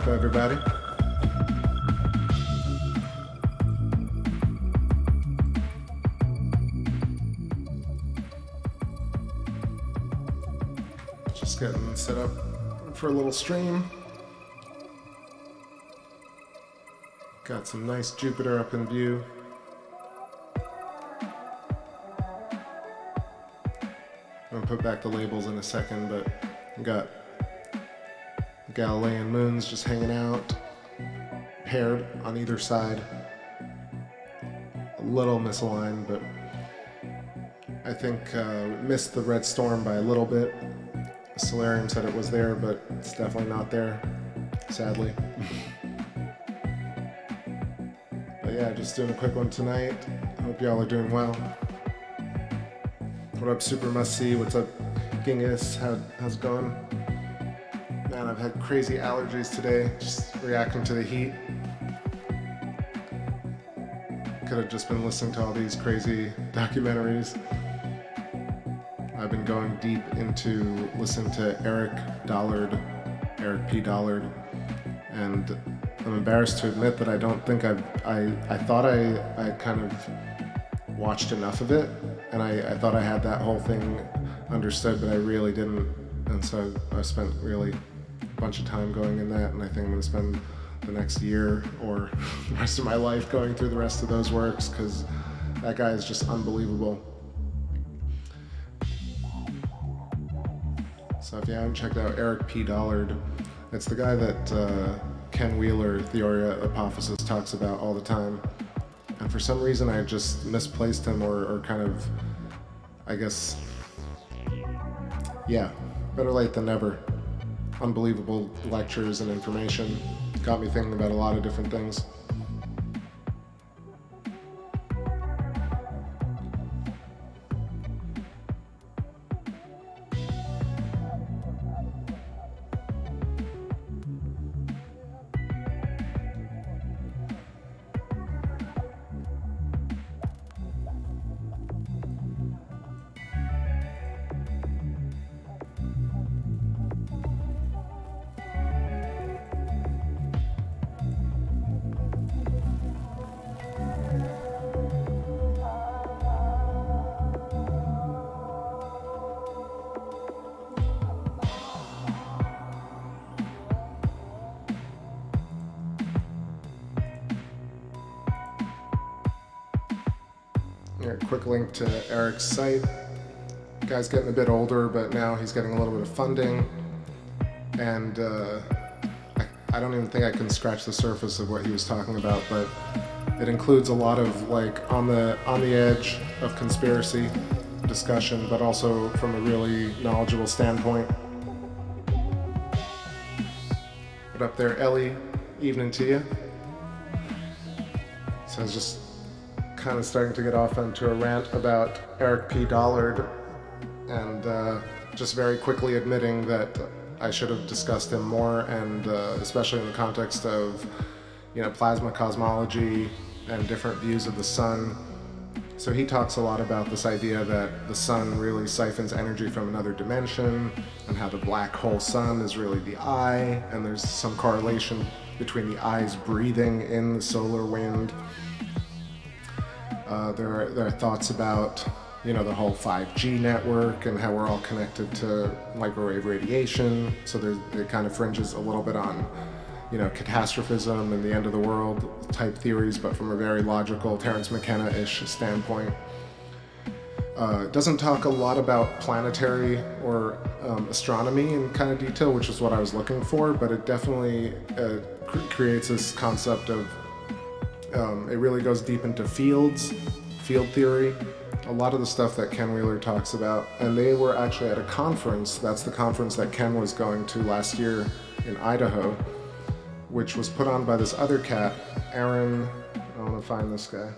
Tampa, everybody. Just getting set up for a little stream. Got some nice Jupiter up in view. I'm gonna put back the labels in a second, but we got Galilean moons just hanging out, paired on either side. A little misaligned, but I think we missed the red storm by a little bit. Stellarium said it was there, but it's definitely not there, sadly. But yeah, just doing a quick one tonight. Hope y'all are doing well. What up, Super Must See? What's up, Genghis? How's it going? Man, I've had crazy allergies today, just reacting to the heat. Could have just been listening to all these crazy documentaries. I've been going deep into listening to Eric P. Dollard, and I'm embarrassed to admit that I don't think I thought I kind of watched enough of it, and I thought I had that whole thing understood, but I really didn't, and so I spent really a bunch of time going in that, and I think I'm going to spend the next year or the rest of my life going through the rest of those works, because that guy is just unbelievable. So if you haven't checked out Eric P. Dollard, it's the guy that Ken Wheeler, Theoria Apophysis, talks about all the time. And for some reason I just misplaced him or kind of, I guess, yeah, better late than never. Unbelievable lectures and information. Got me thinking about a lot of different things. Quick link to Eric's site. Guy's getting a bit older, but now he's getting a little bit of funding, and I don't even think I can scratch the surface of what he was talking about, but it includes a lot of like on the edge of conspiracy discussion, but also from a really knowledgeable standpoint. What up there, Ellie? Evening to you. So I was just kind of starting to get off onto a rant about Eric P. Dollard, and just very quickly admitting that I should have discussed him more, and especially in the context of, you know, plasma cosmology and different views of the sun. So he talks a lot about this idea that the sun really siphons energy from another dimension, and how the black hole sun is really the eye, and there's some correlation between the eye's breathing in the solar wind. There are thoughts about, you know, the whole 5G network and how we're all connected to microwave radiation. So it kind of fringes a little bit on, you know, catastrophism and the end of the world type theories, but from a very logical Terence McKenna-ish standpoint. It doesn't talk a lot about planetary or astronomy in kind of detail, which is what I was looking for, but it definitely creates this concept of, it really goes deep into field theory, a lot of the stuff that Ken Wheeler talks about. And they were actually at a conference, that's the conference that Ken was going to last year in Idaho, which was put on by this other cat, Aaron, I want to find this guy.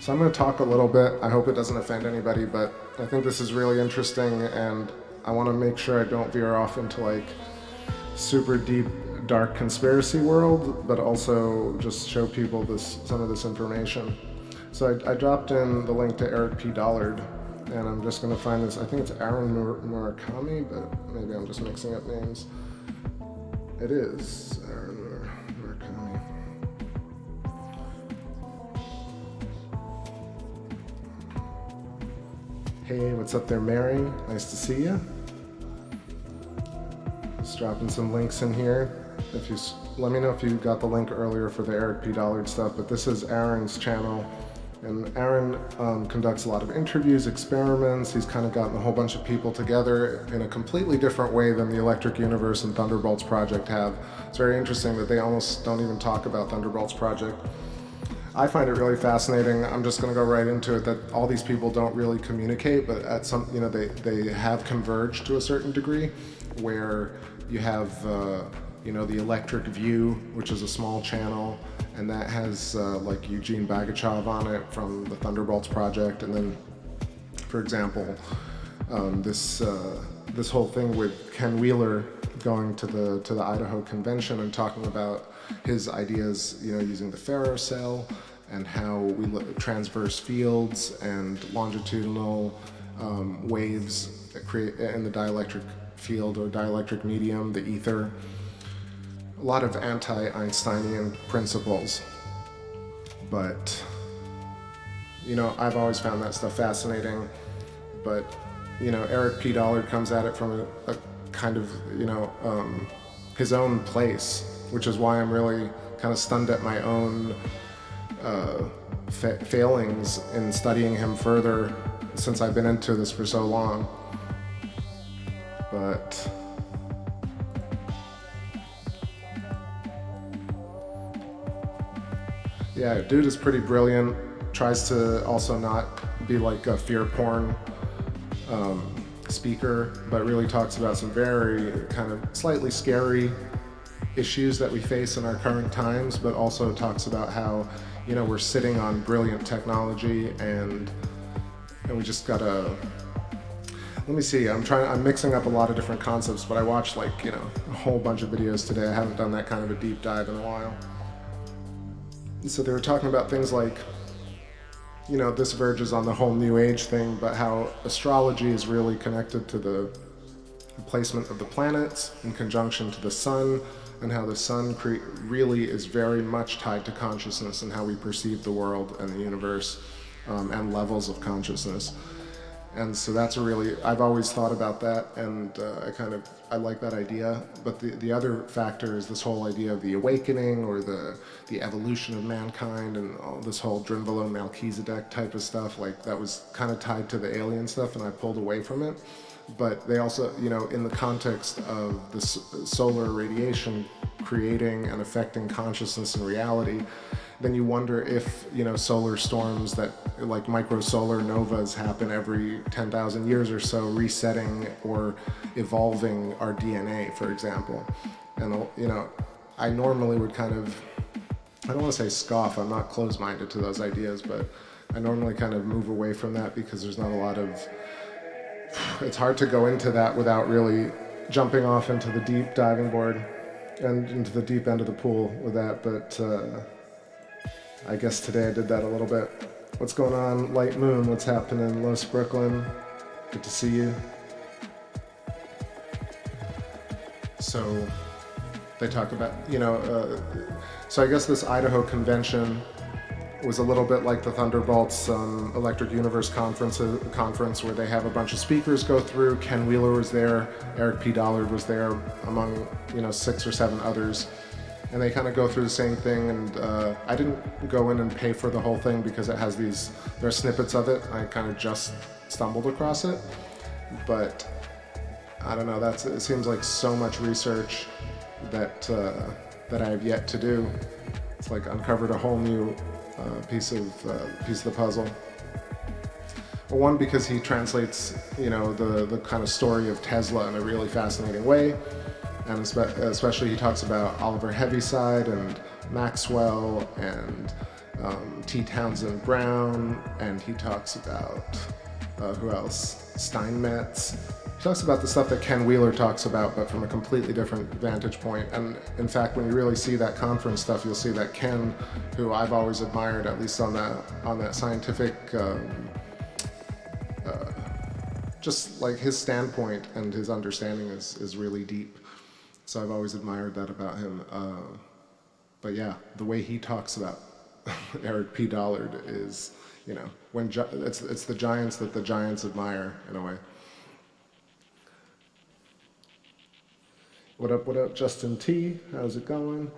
So I'm going to talk a little bit, I hope it doesn't offend anybody, but I think this is really interesting, and I want to make sure I don't veer off into like super deep dark conspiracy world, but also just show people some of this information. So I dropped in the link to Eric P. Dollard, and I'm just going to find this. I think it's Aaron Murakami, but maybe I'm just mixing up names. it is. Where can we? Hey, what's up there, Mary? Nice to see you. Just dropping some links in here. If you let me know if you got the link earlier for the Eric P. Dollard stuff, but this is Aaron's channel. And Aaron conducts a lot of interviews, experiments. He's kind of gotten a whole bunch of people together in a completely different way than the Electric Universe and Thunderbolts Project have. It's very interesting that they almost don't even talk about Thunderbolts Project. I find it really fascinating. I'm just going to go right into it, that all these people don't really communicate, but at some, you know, they have converged to a certain degree, where you have, you know, the Electric View, which is a small channel, and that has like Eugene Bagachov on it from the Thunderbolts Project. And then, for example, this whole thing with Ken Wheeler going to the Idaho convention and talking about his ideas, you know, using the ferrocell and how we transverse fields and longitudinal waves that create in the dielectric field or dielectric medium, the ether. A lot of anti-Einsteinian principles, but you know, I've always found that stuff fascinating. But you know, Eric P. Dollard comes at it from a kind of, you know, his own place, which is why I'm really kind of stunned at my own failings in studying him further since I've been into this for so long. But yeah, dude is pretty brilliant. Tries to also not be like a fear porn speaker, but really talks about some very kind of slightly scary issues that we face in our current times, but also talks about how, you know, we're sitting on brilliant technology and we just gotta, let me see, I'm mixing up a lot of different concepts, but I watched, like, you know, a whole bunch of videos today. I haven't done that kind of a deep dive in a while. So they were talking about things like, you know, this verges on the whole New Age thing, but how astrology is really connected to the placement of the planets in conjunction to the sun, and how the sun really is very much tied to consciousness and how we perceive the world and the universe, and levels of consciousness. And so that's I've always thought about that, and I like that idea. But the other factor is this whole idea of the awakening, or the evolution of mankind, and all this whole Drinvalo Melchizedek type of stuff. Like, that was kind of tied to the alien stuff, and I pulled away from it. But they also, you know, in the context of the solar radiation creating and affecting consciousness and reality, then you wonder if, you know, solar storms that, like microsolar novas, happen every 10,000 years or so, resetting or evolving our DNA, for example. And, you know, I normally would kind of, I don't want to say scoff, I'm not closed-minded to those ideas, but I normally kind of move away from that because there's not a lot of, it's hard to go into that without really jumping off into the deep diving board and into the deep end of the pool with that, but I guess today I did that a little bit. What's going on, Light Moon? What's happening, Los Brooklyn? Good to see you. So they talk about, you know, so I guess this Idaho convention was a little bit like the Thunderbolts Electric Universe conference where they have a bunch of speakers go through. Ken Wheeler was there, Eric P. Dollard was there, among, you know, 6 or 7 others. And they kind of go through the same thing, and I didn't go in and pay for the whole thing because it has there are snippets of it. I kind of just stumbled across it, but I don't know, it seems like so much research that I have yet to do. It's like uncovered a whole new piece of the puzzle. Well, one, because he translates, you know, the kind of story of Tesla in a really fascinating way. And especially he talks about Oliver Heaviside and Maxwell and T. Townsend Brown, and he talks about, who else? Steinmetz. He talks about the stuff that Ken Wheeler talks about, but from a completely different vantage point. And in fact, when you really see that conference stuff, you'll see that Ken, who I've always admired, at least on that scientific, just like his standpoint and his understanding is really deep. So I've always admired that about him. But yeah, the way he talks about Eric P. Dollard is, you know, it's the giants that the giants admire in a way. What up, Justin T? How's it going?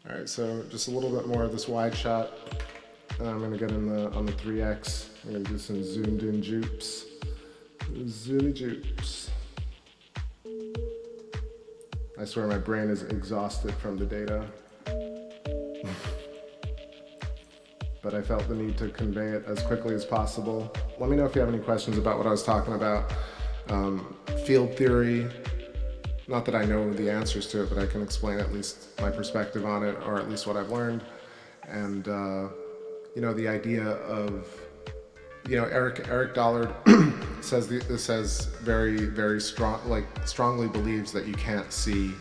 All right, so just a little bit more of this wide shot. And I'm gonna get on the 3X. I'm gonna do some zoomed in jupes. Zoomy jupes. I swear my brain is exhausted from the data. But I felt the need to convey it as quickly as possible. Let me know if you have any questions about what I was talking about. Field theory, not that I know the answers to it, but I can explain at least my perspective on it, or at least what I've learned. And you know, the idea of, you know, Eric Dollard says very strongly believes that you can't see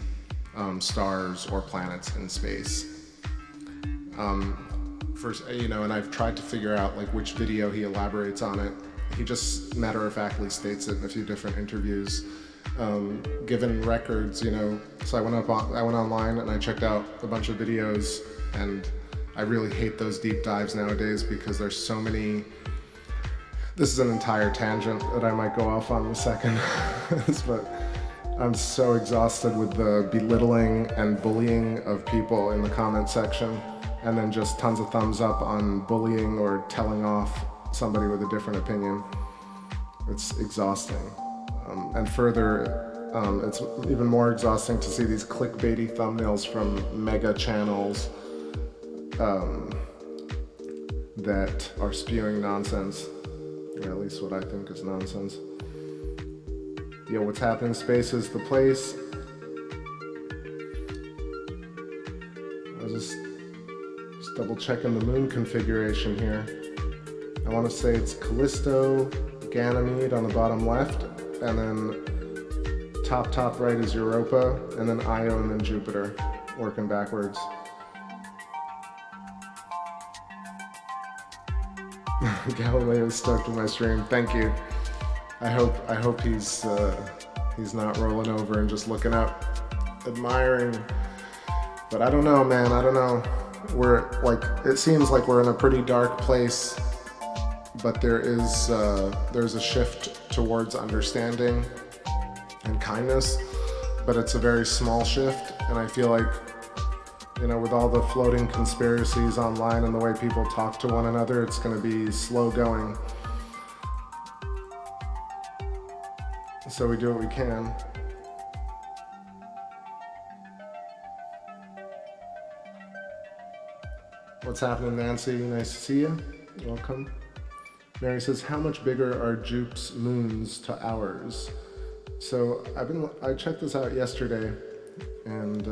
stars or planets in space. First, you know, and I've tried to figure out like which video he elaborates on it. He just matter-of-factly states it in a few different interviews. Given records, you know, so I went online and I checked out a bunch of videos, and I really hate those deep dives nowadays because there's so many. This is an entire tangent that I might go off on in a second, but I'm so exhausted with the belittling and bullying of people in the comment section, and then just tons of thumbs up on bullying or telling off somebody with a different opinion. It's exhausting. And further, it's even more exhausting to see these clickbaity thumbnails from mega channels that are spewing nonsense, or at least what I think is nonsense. Yo, what's happening? Space is the place. I was just double checking the moon configuration here. I want to say it's Callisto, Ganymede on the bottom left, and then top right is Europa, and then Io, and then Jupiter, working backwards. Galileo's stoked with my stream. Thank you. I hope he's not rolling over and just looking up, admiring. But I don't know, man. I don't know. It seems like we're in a pretty dark place, but there's a shift towards understanding and kindness, but it's a very small shift, and I feel like, you know, with all the floating conspiracies online and the way people talk to one another, it's going to be slow going. So we do what we can. What's happening, Nancy? Nice to see you. Welcome. Mary says, how much bigger are Jupe's moons to ours? So I checked this out yesterday, and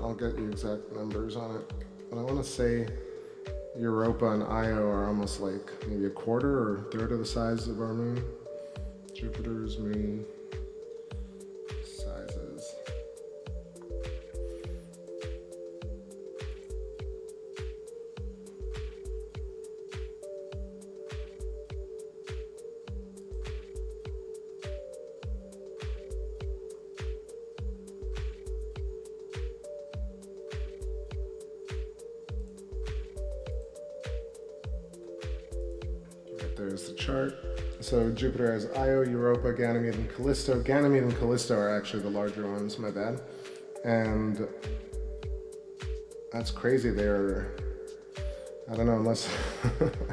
I'll get you exact numbers on it. But I want to say Europa and Io are almost like maybe a quarter or a third of the size of our moon. Jupiter's moon sizes. There's the chart. So Jupiter has Io, Europa, Ganymede, and Callisto. Ganymede and Callisto are actually the larger ones, my bad. And that's crazy. They're, I don't know, unless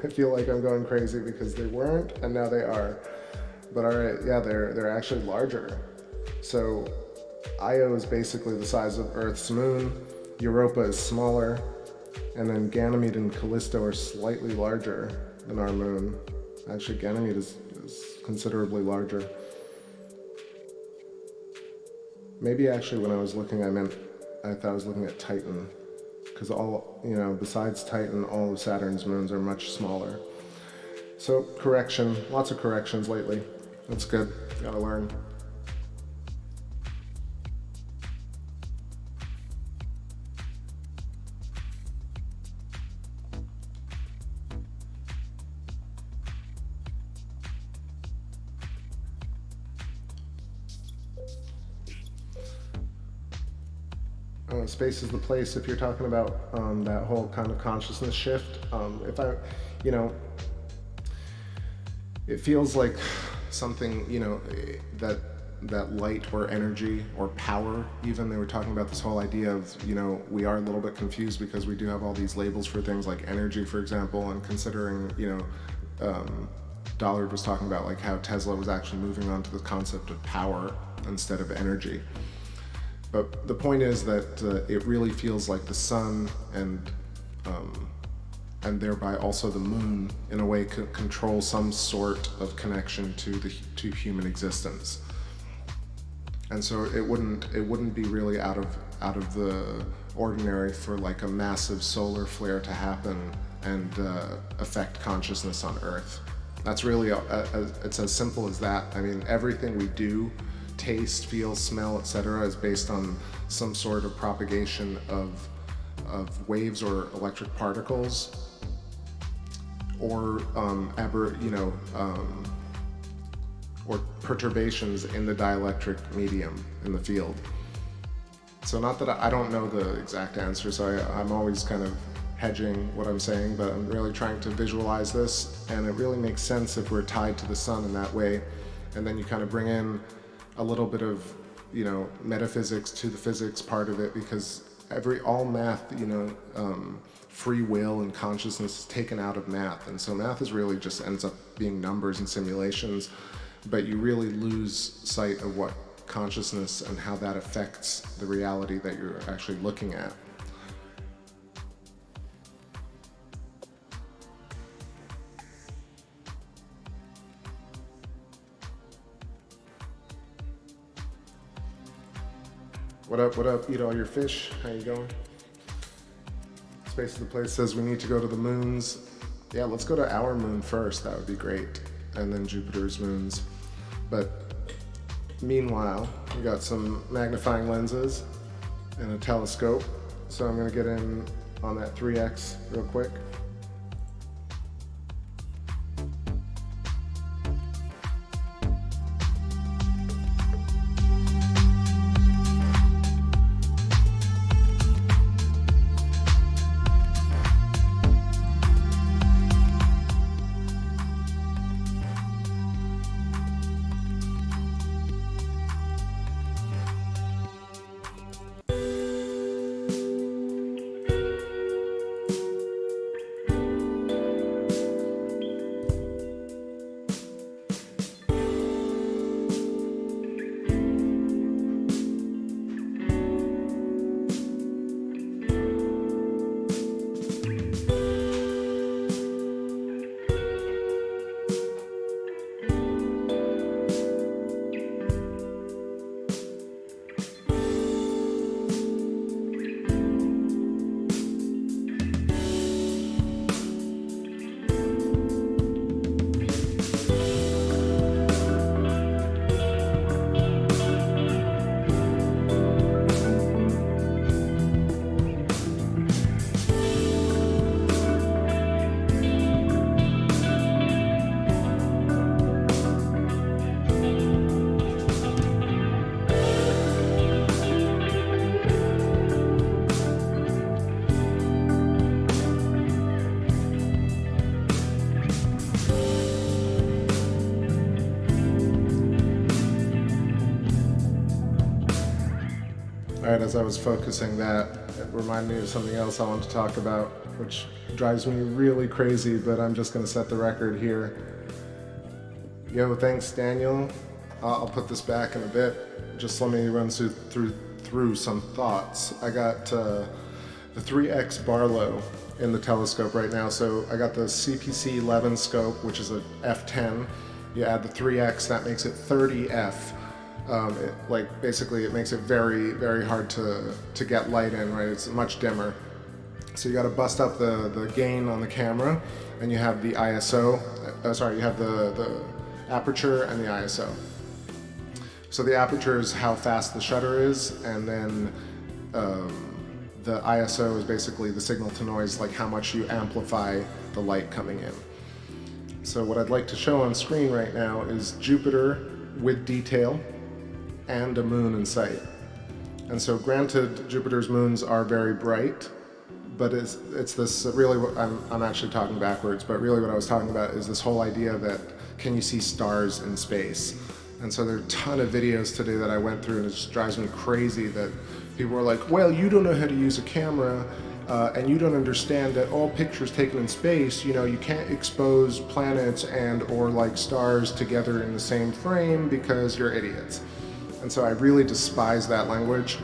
I feel like I'm going crazy because they weren't and now they are. But all right, yeah, they're actually larger. So Io is basically the size of Earth's moon. Europa is smaller. And then Ganymede and Callisto are slightly larger than our moon. Actually, Ganymede is considerably larger. Maybe actually when I was looking, I thought I was looking at Titan. Because all, you know, besides Titan, all of Saturn's moons are much smaller. So correction, lots of corrections lately. That's good, gotta learn. space is the place if you're talking about that whole kind of consciousness shift. If I, you know, it feels like something, you know, that light or energy or power, even they were talking about this whole idea of, you know, we are a little bit confused because we do have all these labels for things like energy, for example, and considering, you know, Dollard was talking about like how Tesla was actually moving on to the concept of power instead of energy. But the point is that it really feels like the sun and thereby also the moon in a way could control some sort of connection to human existence. And so it wouldn't be really out of the ordinary for like a massive solar flare to happen and affect consciousness on Earth. That's really it's as simple as that. I mean, everything we do, taste, feel, smell, etc., is based on some sort of propagation of waves or electric particles, or or perturbations in the dielectric medium in the field. So not that I don't know the exact answer, so I'm always kind of hedging what I'm saying, but I'm really trying to visualize this, and it really makes sense if we're tied to the sun in that way, and then you kind of bring in a little bit of, you know, metaphysics to the physics part of it, because all math, you know, free will and consciousness is taken out of math, and so math is really just ends up being numbers and simulations, but you really lose sight of what consciousness and how that affects the reality that you're actually looking at. What up, eat all your fish? How you going? Space of the Place says we need to go to the moons. Yeah, let's go to our moon first, that would be great. And then Jupiter's moons. But meanwhile, we got some magnifying lenses and a telescope. So I'm gonna get in on that 3X real quick. Alright, as I was focusing that, it reminded me of something else I want to talk about, which drives me really crazy, but I'm just going to set the record here. Yo, thanks Daniel. I'll put this back in a bit. Just let me run through some thoughts. I got the 3X Barlow in the telescope right now. So I got the CPC 11 scope, which is a f10. You add the 3X, that makes it 30F. Basically it makes it very, very hard to get light in, right? It's much dimmer. So you got to bust up the gain on the camera, and you have the ISO, you have the aperture and the ISO. So the aperture is how fast the shutter is, and then the ISO is basically the signal to noise, like how much you amplify the light coming in. So what I'd like to show on screen right now is Jupiter with detail and a moon in sight. And so granted, Jupiter's moons are very bright, but it's this really, I'm actually talking backwards, but really what I was talking about is this whole idea that can you see stars in space? And so there are a ton of videos today that I went through, and it just drives me crazy that people are like, well, you don't know how to use a camera, and you don't understand that all pictures taken in space, you know, you can't expose planets and or like stars together in the same frame because you're idiots. And so I really despise that language.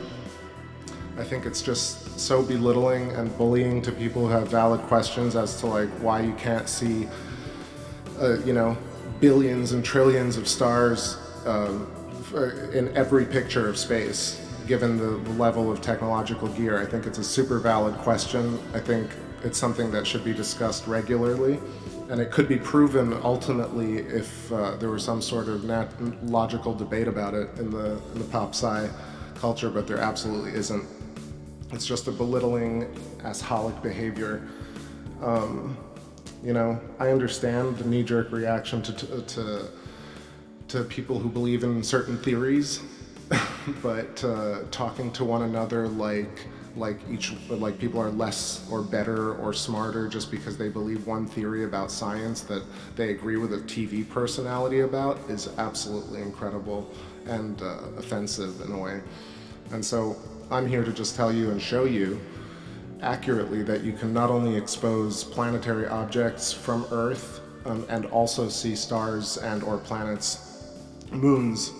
I think it's just so belittling and bullying to people who have valid questions as to like why you can't see, you know, billions and trillions of stars in every picture of space, given the level of technological gear. I think it's a super valid question. I think it's something that should be discussed regularly, and it could be proven ultimately if there was some sort of logical debate about it in the Popsci culture, but there absolutely isn't. It's just a belittling, assholic behavior. You know, I understand the knee-jerk reaction to people who believe in certain theories, but talking to one another like people are less or better or smarter just because they believe one theory about science that they agree with a TV personality about is absolutely incredible and offensive in a way. And so I'm here to just tell you and show you accurately that you can not only expose planetary objects from Earth and also see stars and or planets, moons,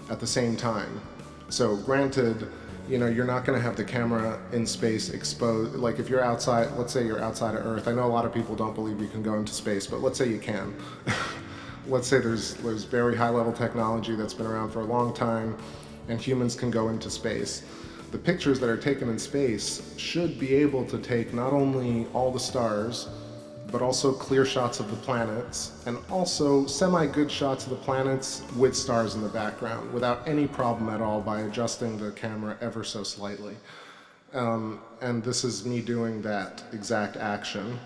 at the same time. So granted, you know, you're not going to have the camera in space exposed. Like if you're outside, let's say you're outside of Earth. I know a lot of people don't believe you can go into space, but let's say you can. Let's say there's very high level technology that's been around for a long time and humans can go into space. The pictures that are taken in space should be able to take not only all the stars, but also clear shots of the planets, and also semi-good shots of the planets with stars in the background without any problem at all by adjusting the camera ever so slightly. And this is me doing that exact action,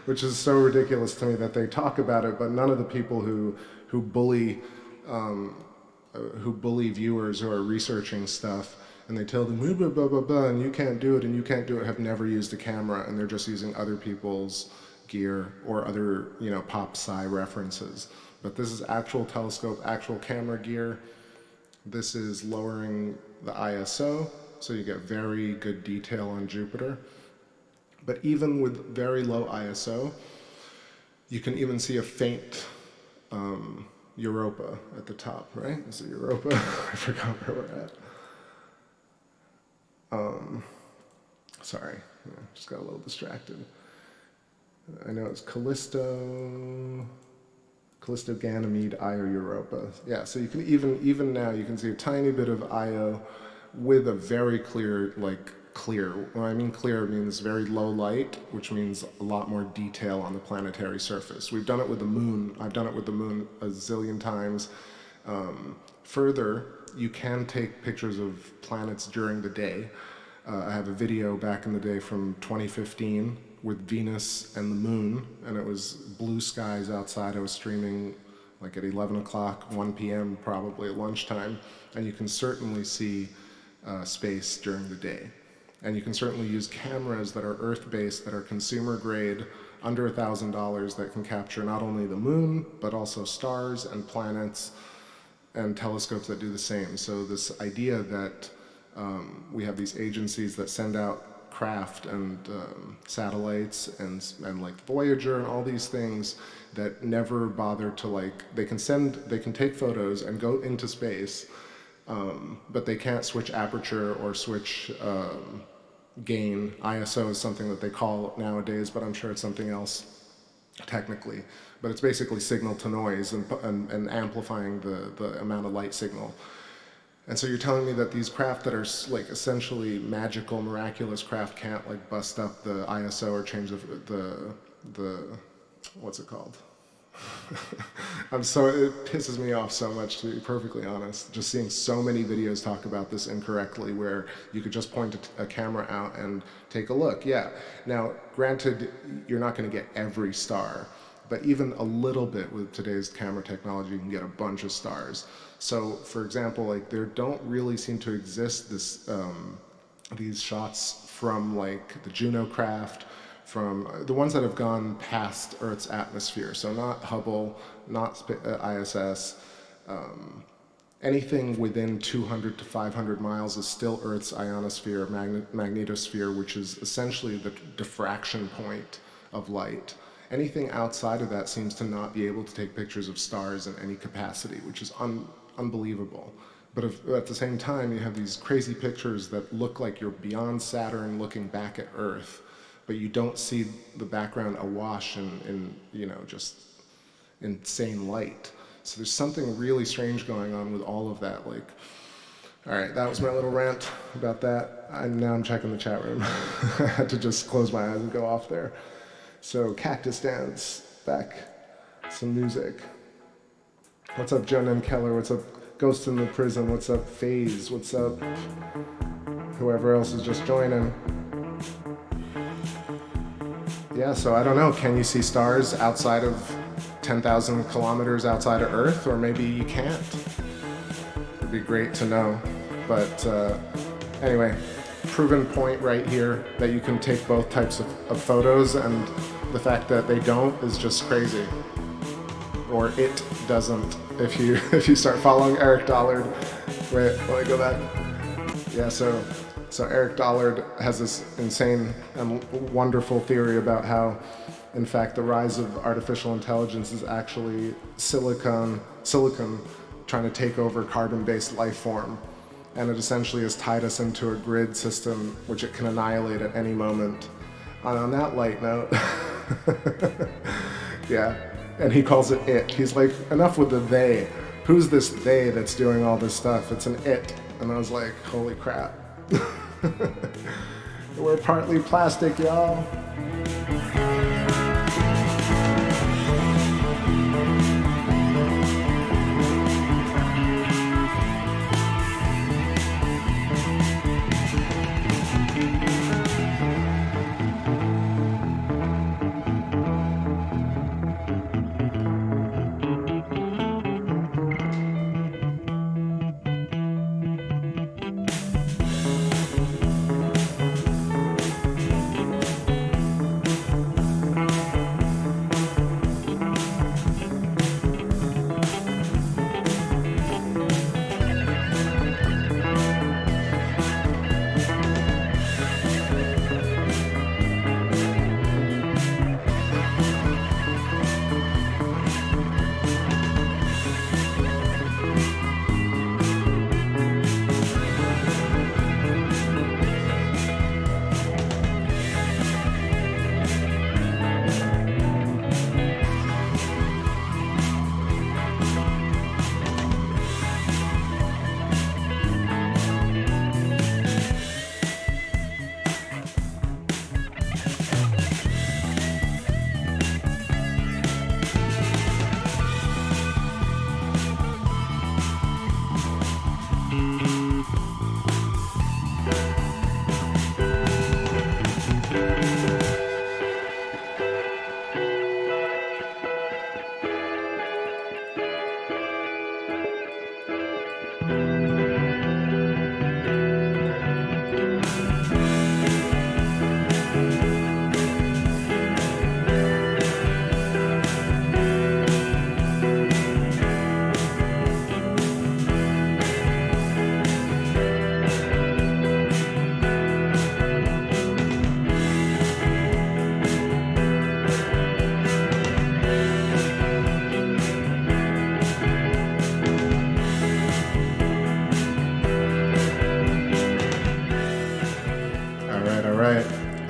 which is so ridiculous to me that they talk about it, but none of the people who bully viewers who are researching stuff and they tell them blah, blah, blah, blah, blah, and you can't do it and you can't do it, have never used a camera, and they're just using other people's gear or other, you know, Popsci references. But this is actual telescope, actual camera gear. This is lowering the ISO, so you get very good detail on Jupiter. But even with very low ISO, you can even see a faint Europa at the top, right? Is it Europa? I forgot where we're at. Sorry, just got a little distracted. I know it's Callisto, Ganymede, Io, Europa. Yeah, so you can even now you can see a tiny bit of Io with a very clear, clear. When I mean clear, it means very low light, which means a lot more detail on the planetary surface. We've done it with the moon. I've done it with the moon a zillion times. Further, you can take pictures of planets during the day. I have a video back in the day from 2015 with Venus and the moon, and it was blue skies outside. I was streaming like at 11 o'clock, 1 p.m. probably at lunchtime, and you can certainly see space during the day. And you can certainly use cameras that are Earth-based, that are consumer grade, under $1,000, that can capture not only the moon, but also stars and planets, and telescopes that do the same. So this idea that we have these agencies that send out craft and satellites and like Voyager and all these things that never bother to they can take photos and go into space, but they can't switch aperture or switch gain. ISO is something that they call it nowadays, but I'm sure it's something else technically. But it's basically signal to noise and amplifying the amount of light signal. And so you're telling me that these craft that are essentially magical, miraculous craft can't bust up the ISO or change the what's it called? It pisses me off so much, to be perfectly honest, just seeing so many videos talk about this incorrectly, where you could just point a camera out and take a look. Yeah. Now, granted, you're not going to get every star, But even a little bit with today's camera technology, you can get a bunch of stars. So, for example, like there don't really seem to exist these shots from like the Juno craft, from the ones that have gone past Earth's atmosphere. So not Hubble, not ISS. Anything within 200 to 500 miles is still Earth's ionosphere, magnetosphere, which is essentially the diffraction point of light. Anything outside of that seems to not be able to take pictures of stars in any capacity, which is unbelievable. But at the same time, you have these crazy pictures that look like you're beyond Saturn looking back at Earth, but you don't see the background awash in just insane light. So there's something really strange going on with all of that. Like, all right, that was my little rant about that. Now I'm checking the chat room. I had to just close my eyes and go off there. So Cactus Dance, back, some music. What's up, Joan M. Keller? What's up, Ghost in the Prison? What's up, FaZe? What's up, whoever else is just joining? Yeah, so I don't know, can you see stars outside of 10,000 kilometers outside of Earth, or maybe you can't? It'd be great to know. But anyway, proven point right here that you can take both types of photos, and the fact that they don't is just crazy. Or it doesn't. If you start following Eric Dollard, wait, let me go back. Yeah, so Eric Dollard has this insane and wonderful theory about how, in fact, the rise of artificial intelligence is actually silicon trying to take over carbon-based life form. And it essentially has tied us into a grid system which it can annihilate at any moment. And on that light note, yeah, and he calls it it. He's like, enough with the they. Who's this they that's doing all this stuff? It's an it. And I was like, holy crap. We're partly plastic, y'all.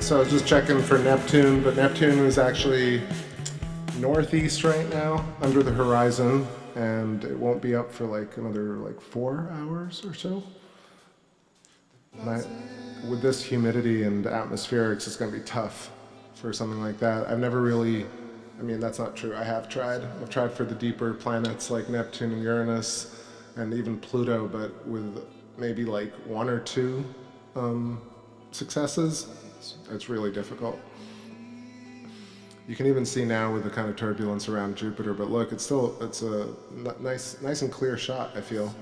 So I was just checking for Neptune, but Neptune is actually northeast right now, under the horizon, and it won't be up for like another 4 hours or so. With this humidity and atmospherics, it's going to be tough for something like that. I've never really, I mean, that's not true. I have tried. I've tried for the deeper planets like Neptune and Uranus, and even Pluto, but with maybe like 1 or 2 successes. It's really difficult. You can even see now with the kind of turbulence around Jupiter, but look, it's a nice and clear shot, I feel.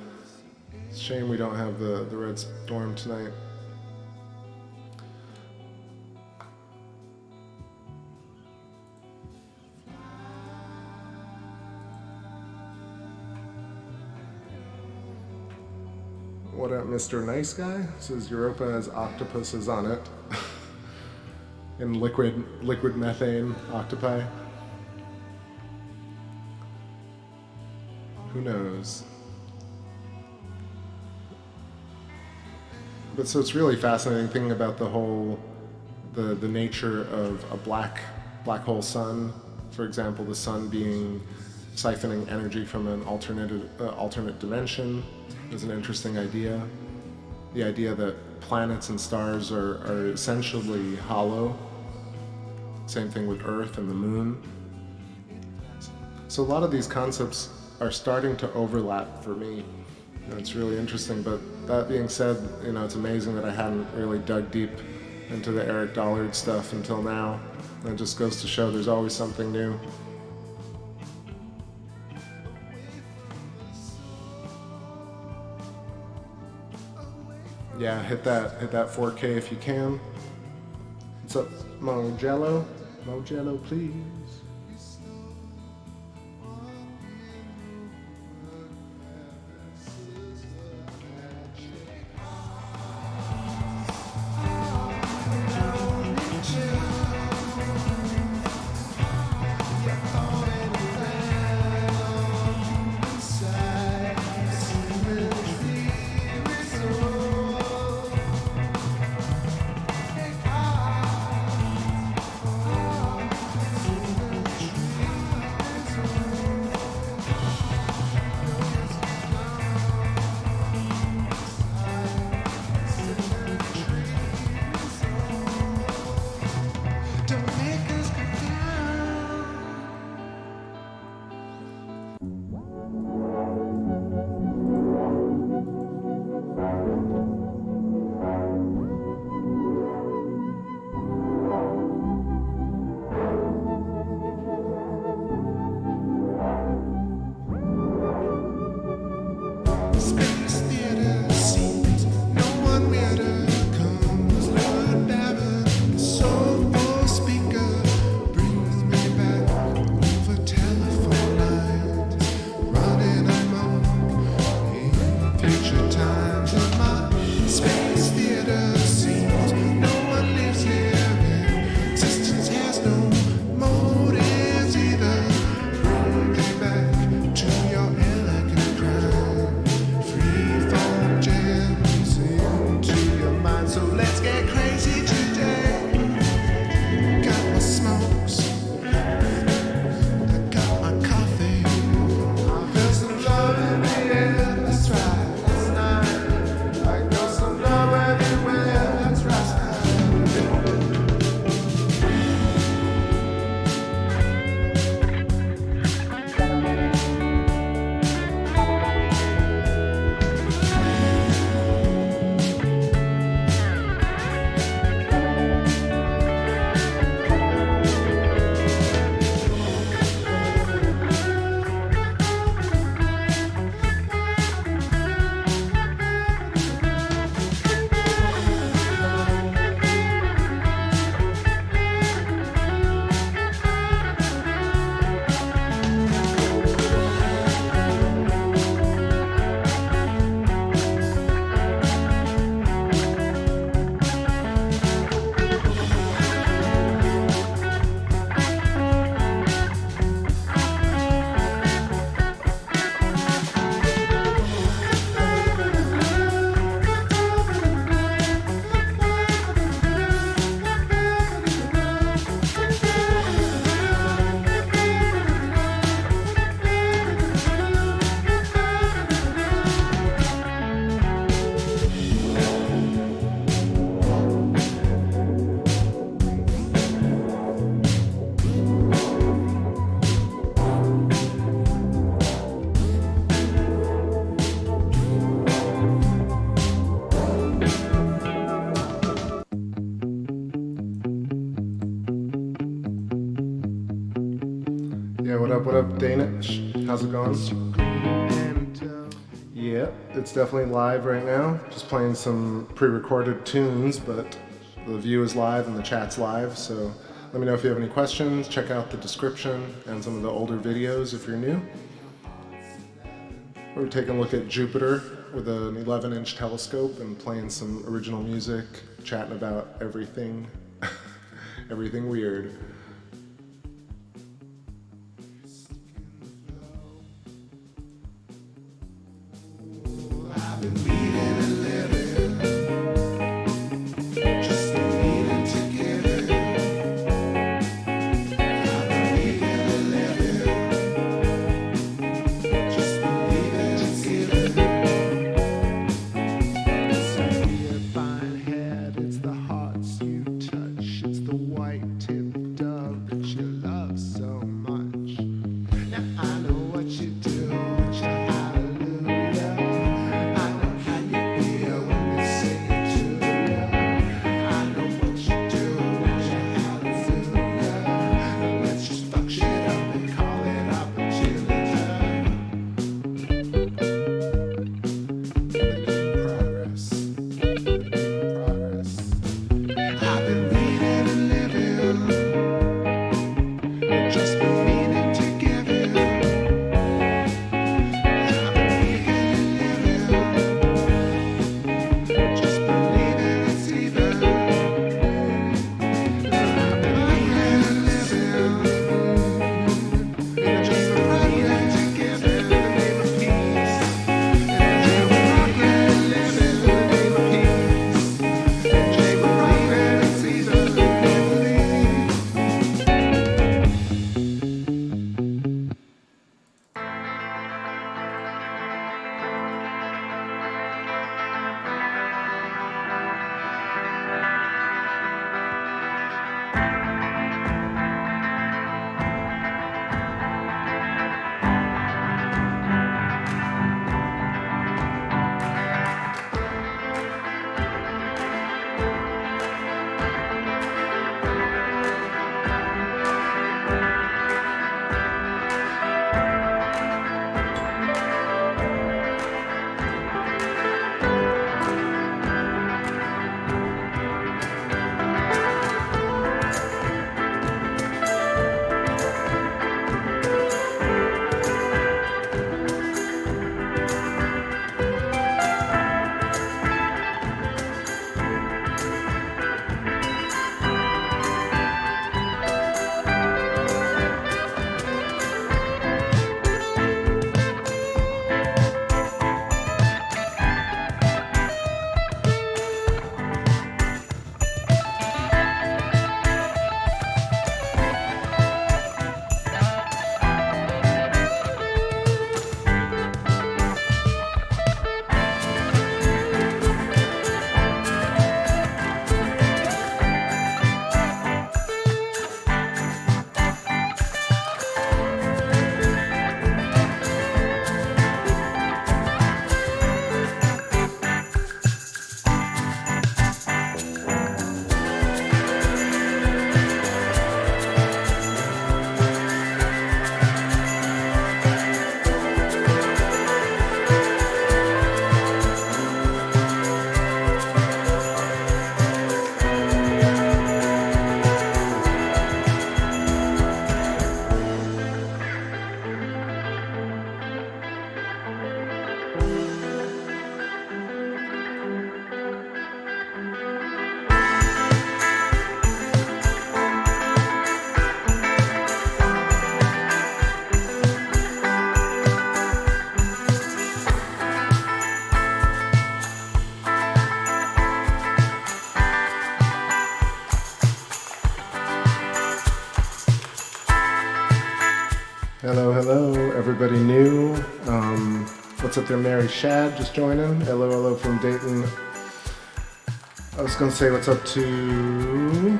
It's a shame we don't have the red storm tonight. What up, Mr. Nice Guy? Says Europa has octopuses on it. In liquid methane octopi. Who knows? But so it's really fascinating thinking about the nature of a black hole sun. For example, the sun being siphoning energy from an alternate dimension is an interesting idea. The idea that planets and stars are essentially hollow. Same thing with Earth and the Moon. So a lot of these concepts are starting to overlap for me. It's really interesting, but that being said, it's amazing that I hadn't really dug deep into the Eric Dollard stuff until now. And it just goes to show there's always something new. Yeah, hit that 4K if you can. What's up, Mojello? Mojello, please. Free fall. going? Yeah, it's definitely live right now. Just playing some pre-recorded tunes, but the view is live and the chat's live, so let me know if you have any questions. Check out the description and some of the older videos if you're new. We're taking a look at Jupiter with an 11-inch telescope and playing some original music, chatting about everything, everything weird. Hello, hello, everybody new. What's up there, Mary Shad, just joining. Hello, hello from Dayton. I was going to say what's up to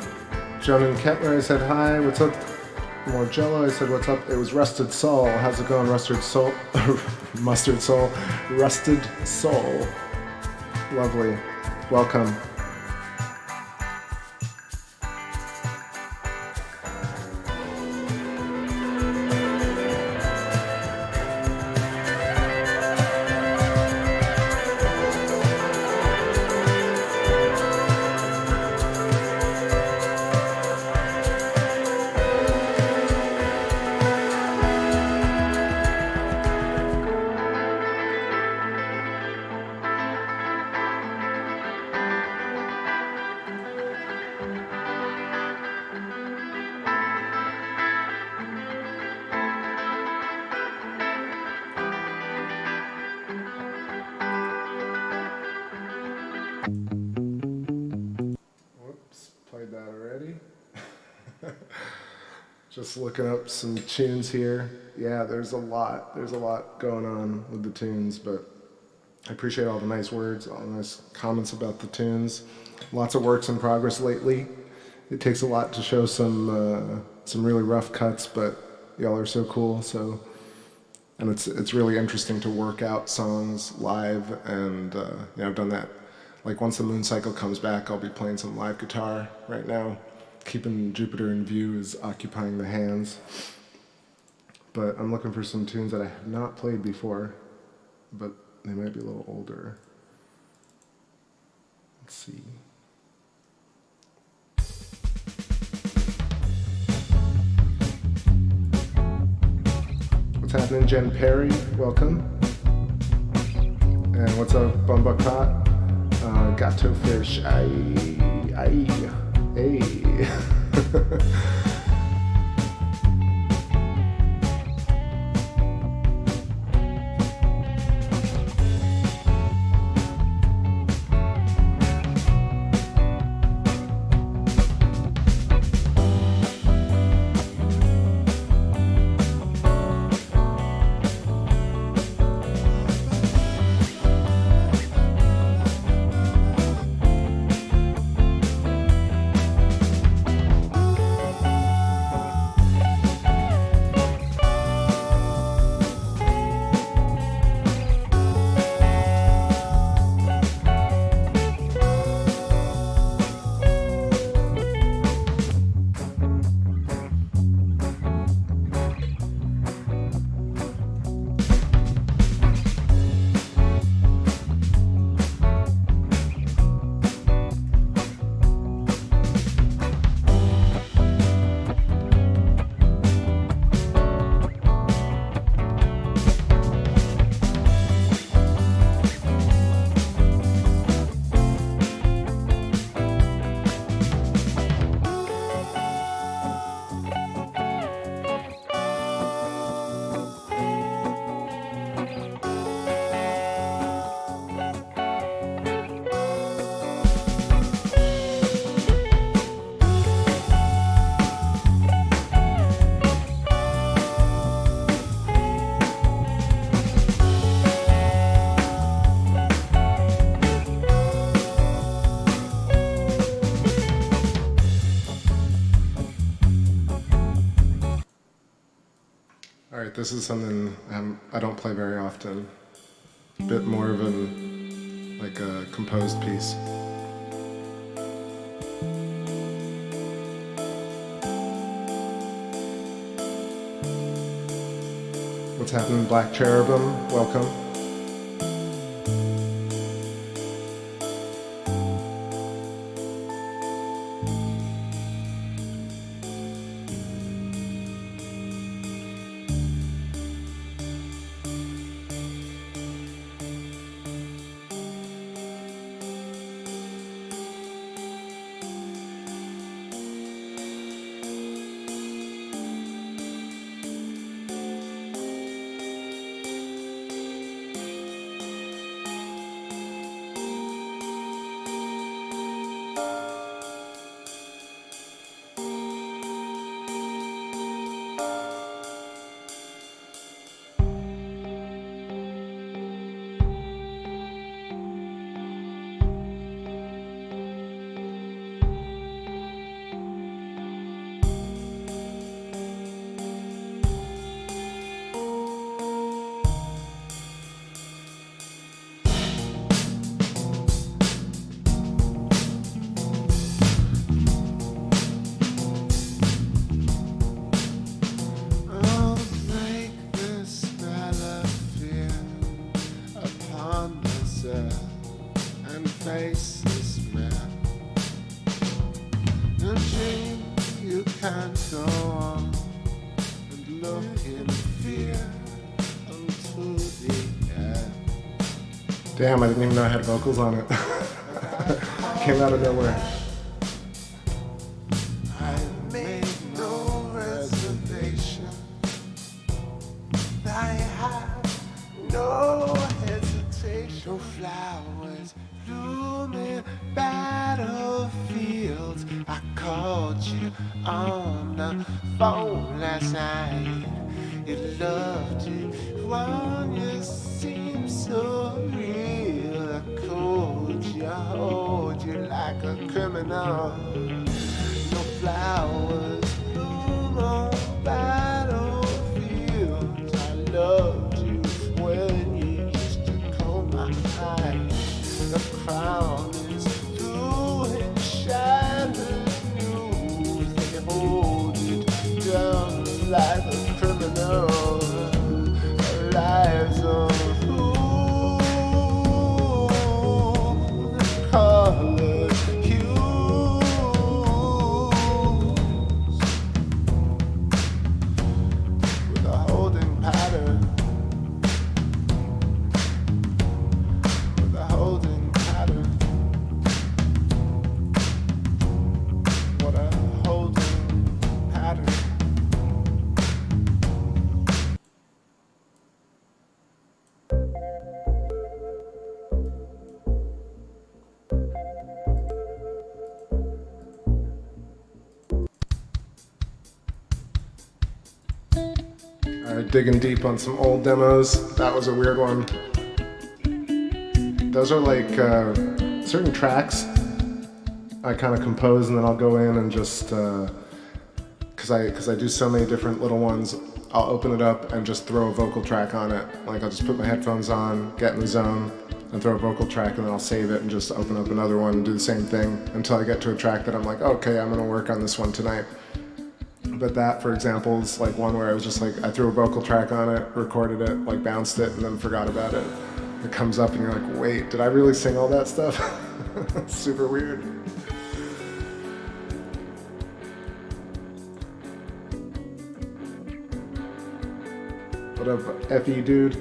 Jonan Kettler. I said hi. What's up, Morgello? I said what's up. It was Rusted Soul. How's it going, Rusted Soul? Mustard Soul. Rusted Soul. Lovely. Welcome. Just looking up some tunes here. Yeah, there's a lot going on with the tunes, but I appreciate all the nice words, all the nice comments about the tunes. Lots of works in progress lately. It takes a lot to show some really rough cuts, but y'all are so cool. So, and it's really interesting to work out songs live, and I've done that. Like once the moon cycle comes back, I'll be playing some live guitar. Right now, keeping Jupiter in view is occupying the hands. But I'm looking for some tunes that I have not played before, but they might be a little older. Let's see. What's happening, Jen Perry? Welcome. And what's up, Bumbuck Hot? GOTO Fish. Hey. This is something I don't play very often. A bit more of a composed piece. What's happening, Black Cherubim? Welcome. Damn, I didn't even know I had vocals on it. Came out of nowhere. I made no reservation. I have no hesitation. No flowers blooming battlefields. I called you on the phone criminal. No flowers bloom on battlefields. I loved you when you used to comb my eyes. The crown is through and shattered news. They hold it down like a criminal. Lives of who the colored hues with a holding pattern, with a holding pattern. What a holding pattern. Digging deep on some old demos. That was a weird one. Those are like certain tracks I kind of compose, and then I'll go in and just because I do so many different little ones, I'll open it up and just throw a vocal track on it. Like I'll just put my headphones on, get in the zone, and throw a vocal track, and then I'll save it and just open up another one and do the same thing until I get to a track that I'm like, okay, I'm gonna work on this one tonight. But that, for example, is like one where I was just like, I threw a vocal track on it, recorded it, like bounced it, and then forgot about it. It comes up and you're like, wait, did I really sing all that stuff? Super weird. What up, FE dude?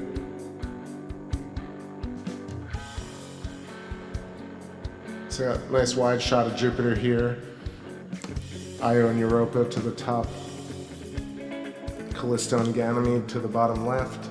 So I got a nice wide shot of Jupiter here. Io and Europa to the top, Callisto and Ganymede to the bottom left.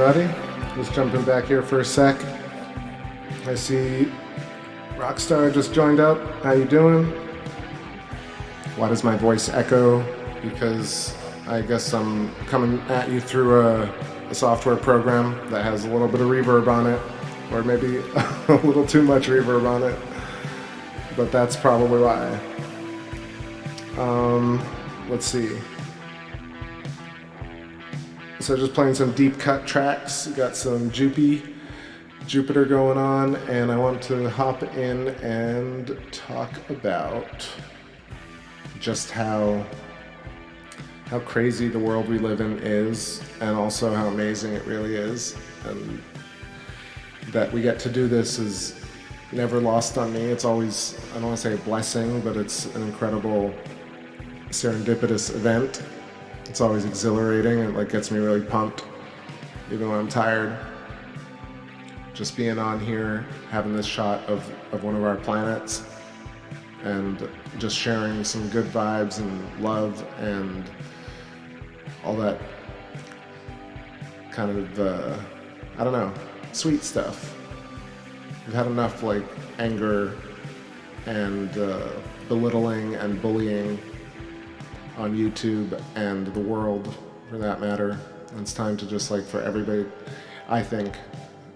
everybody. Just jumping back here for a sec. I see Rockstar just joined up. How you doing? Why does my voice echo? Because I guess I'm coming at you through a software program that has a little bit of reverb on it, or maybe a little too much reverb on it, but that's probably why. Let's see. So just playing some deep cut tracks, got some Jupiter going on, and I want to hop in and talk about just how crazy the world we live in is, and also how amazing it really is, and that we get to do this is never lost on me. It's always, I don't want to say a blessing, but it's an incredible serendipitous event. It's always exhilarating. It like gets me really pumped, even when I'm tired. Just being on here, having this shot of one of our planets, and just sharing some good vibes and love and all that kind of, I don't know, sweet stuff. We've had enough like anger and belittling and bullying on YouTube and the world, for that matter. And it's time to just like for everybody, I think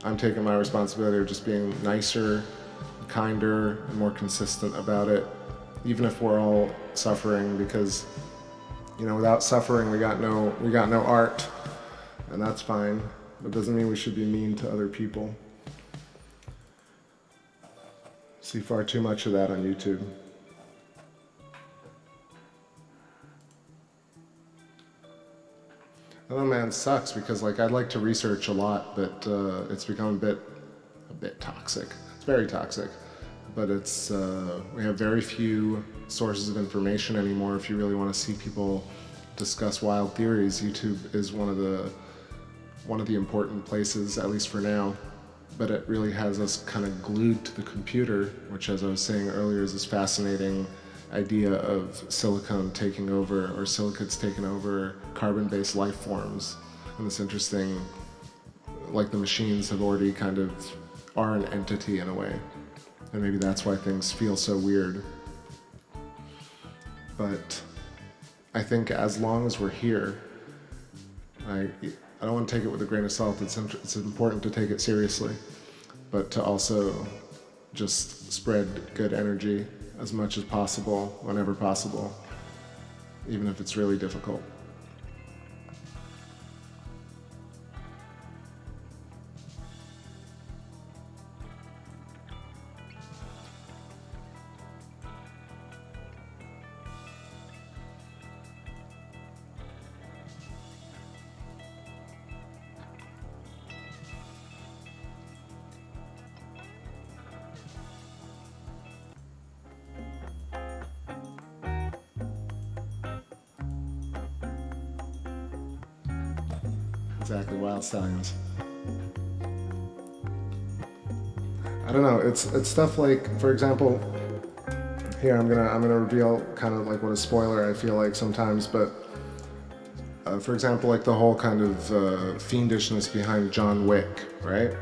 I'm taking my responsibility of just being nicer, kinder, and more consistent about it, even if we're all suffering, because you know, without suffering we got no art, and that's fine. But it doesn't mean we should be mean to other people. See far too much of that on YouTube. I don't know, man, it sucks because like I'd like to research a lot, but it's become a bit toxic. It's very toxic, but it's we have very few sources of information anymore. If you really want to see people discuss wild theories, YouTube is one of the important places, at least for now. But it really has us kind of glued to the computer, which, as I was saying earlier, is this fascinating idea of silicon taking over, or silicates taking over carbon-based life forms. And this interesting, like the machines have already kind of are an entity in a way. And maybe that's why things feel so weird. But I think as long as we're here, I don't want to take it with a grain of salt. It's important to take it seriously, but to also just spread good energy as much as possible, whenever possible, even if it's really difficult. Exactly, wild stallions. I don't know. It's stuff like, for example, here I'm gonna reveal kind of like what a spoiler I feel like sometimes, but for example, like the whole kind of fiendishness behind John Wick, right?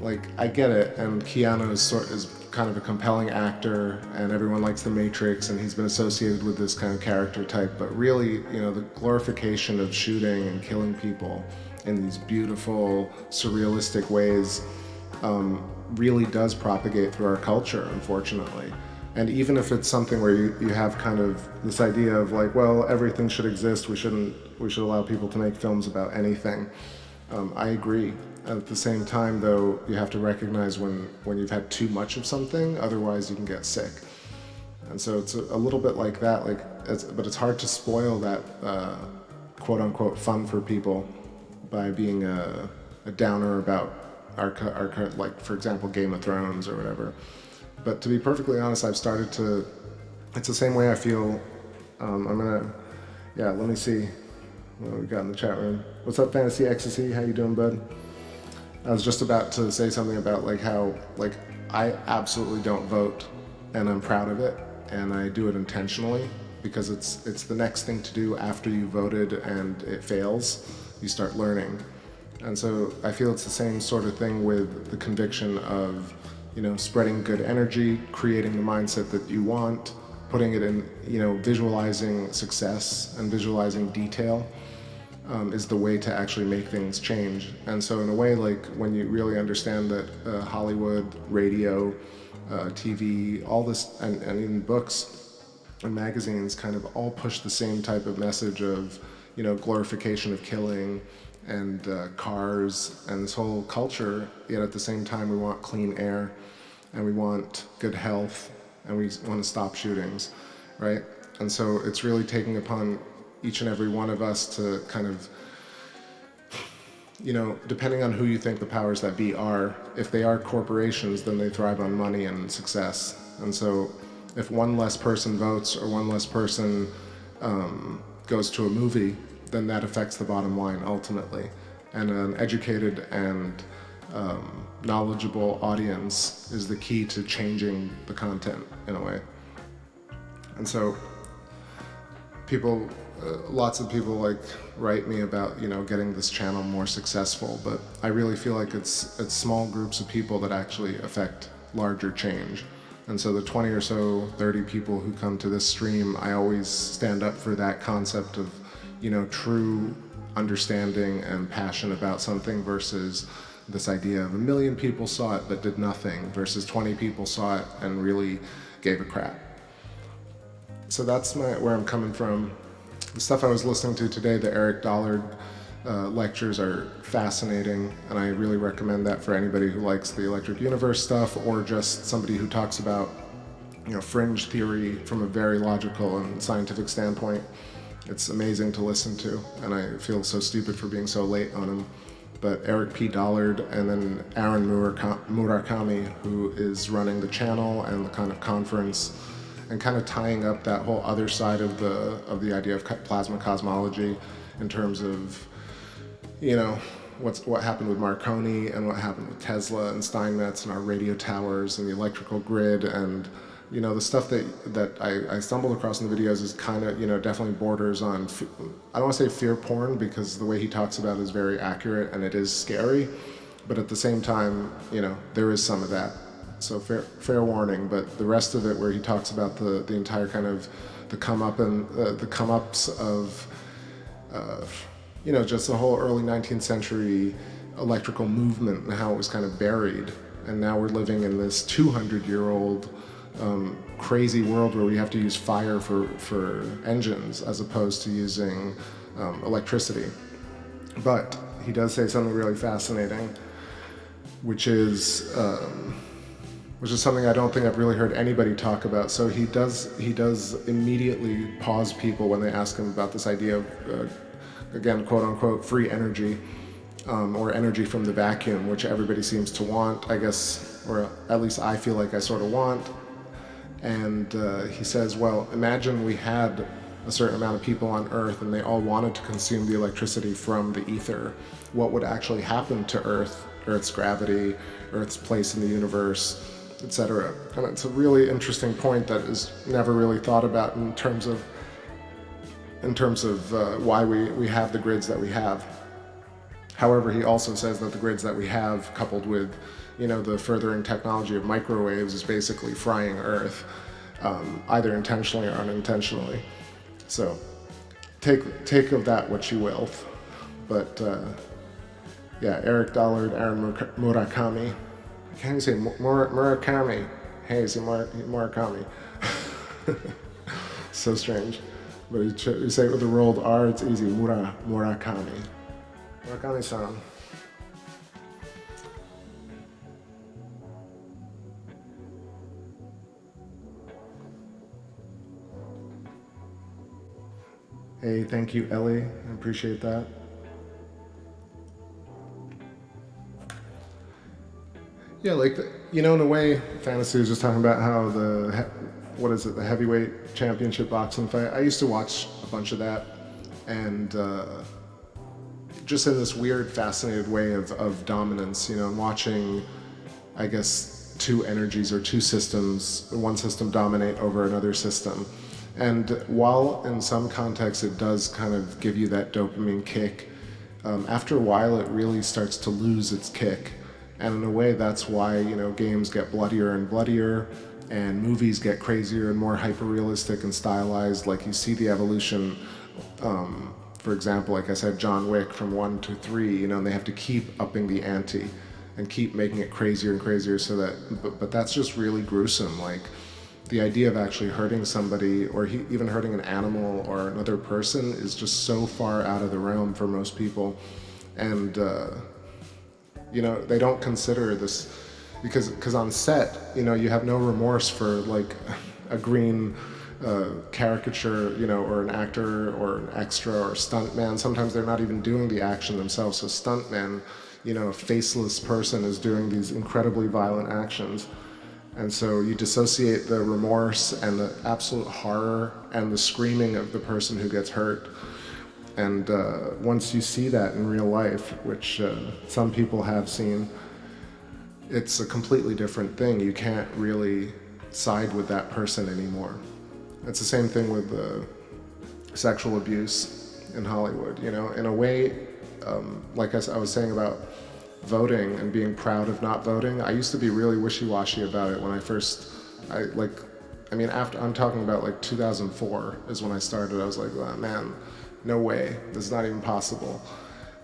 Like I get it, and Keanu is kind of a compelling actor, and everyone likes The Matrix, and he's been associated with this kind of character type, but really, you know, the glorification of shooting and killing people in these beautiful, surrealistic ways really does propagate through our culture, unfortunately. And even if it's something where you have kind of this idea of like, well, everything should exist, we should allow people to make films about anything. I agree. At the same time, though, you have to recognize when you've had too much of something, otherwise you can get sick. And so it's a little bit like that, but it's hard to spoil that quote-unquote fun for people by being a downer about our like, for example, Game of Thrones or whatever. But to be perfectly honest, I've started to, it's the same way I feel. Let me see what we got in the chat room. What's up, Fantasy Ecstasy? How you doing, bud? I was just about to say something about like how like I absolutely don't vote, and I'm proud of it, and I do it intentionally because it's the next thing to do after you voted and it fails. You start learning, And so I feel it's the same sort of thing with the conviction of, spreading good energy, creating the mindset that you want, putting it in, visualizing success and visualizing detail is the way to actually make things change. And so in a way, like when you really understand that Hollywood, radio, TV, all this, and even books and magazines kind of all push the same type of message of, glorification of killing and cars and this whole culture, yet at the same time we want clean air and we want good health and we want to stop shootings, right? And so it's really taking upon each and every one of us to kind of, depending on who you think the powers that be are, if they are corporations, then they thrive on money and success. And so if one less person votes or one less person goes to a movie, then that affects the bottom line ultimately. And an educated and knowledgeable audience is the key to changing the content in a way. And so people, lots of people write me about getting this channel more successful, but I really feel like it's small groups of people that actually affect larger change. And so the 20 or so, 30 people who come to this stream, I always stand up for that concept of true understanding and passion about something versus this idea of 1 million people saw it but did nothing versus 20 people saw it and really gave a crap. So that's where I'm coming from. The stuff I was listening to today, the Eric Dollard lectures are fascinating, and I really recommend that for anybody who likes the electric universe stuff or just somebody who talks about fringe theory from a very logical and scientific standpoint. It's amazing to listen to, and I feel so stupid for being so late on him. But Eric P. Dollard and then Aaron Murakami, who is running the channel and the kind of conference, and kind of tying up that whole other side of the idea of plasma cosmology in terms of, what happened with Marconi and what happened with Tesla and Steinmetz and our radio towers and the electrical grid and the stuff that I stumbled across in the videos is kind of, definitely borders on, I don't want to say fear porn because the way he talks about it is very accurate and it is scary, but at the same time, there is some of that. So fair warning, but the rest of it where he talks about the entire kind of the come-ups of, just the whole early 19th century electrical movement and how it was kind of buried. And now we're living in this 200-year-old crazy world where we have to use fire for engines as opposed to using electricity. But he does say something really fascinating, which is something I don't think I've really heard anybody talk about. So he does immediately pause people when they ask him about this idea of, again, quote unquote, free energy, or energy from the vacuum, which everybody seems to want, I guess, or at least I feel like I sort of want. And he says, well, imagine we had a certain amount of people on Earth and they all wanted to consume the electricity from the ether. What would actually happen to Earth, Earth's gravity, Earth's place in the universe, etc.? And it's a really interesting point that is never really thought about in terms of why we have the grids that we have. However, he also says that the grids that we have, coupled with the furthering technology of microwaves, is basically frying Earth, either intentionally or unintentionally. So take of that what you will. But yeah, Eric Dollard, Aaron Murakami. I can't even say Murakami. Hey, say Murakami. So strange. But you say it with the rolled R, it's easy. Murakami. Murakami-san. Hey, thank you, Ellie. I appreciate that. Yeah, in a way, Fantasy was just talking about how the heavyweight championship boxing fight. I used to watch a bunch of that, and just in this weird, fascinated way of dominance, watching, I guess, two energies or two systems, one system dominate over another system. And while in some contexts it does kind of give you that dopamine kick, after a while it really starts to lose its kick. And in a way, that's why, you know, games get bloodier and bloodier, and movies get crazier and more hyper-realistic and stylized. Like, you see the evolution, for example, like I said, John Wick from 1 to 3, you know, and they have to keep upping the ante and keep making it crazier and crazier so that, but that's just really gruesome. Like, the idea of actually hurting somebody, or even hurting an animal or another person, is just so far out of the realm for most people. And, you know, they don't consider this, because on set, you know, you have no remorse for like a green caricature, you know, or an actor or an extra or a stuntman. Sometimes they're not even doing the action themselves. So stuntmen, you know, a faceless person is doing these incredibly violent actions. And so you dissociate the remorse and the absolute horror and the screaming of the person who gets hurt. And once you see that in real life, which some people have seen, it's a completely different thing. You can't really side with that person anymore. It's the same thing with sexual abuse in Hollywood. You know, in a way, like I was saying about voting and being proud of not voting, I used to be really wishy-washy about it when I first, after, I'm talking about like 2004 is when I started. I was like, oh, man, no way, this is not even possible.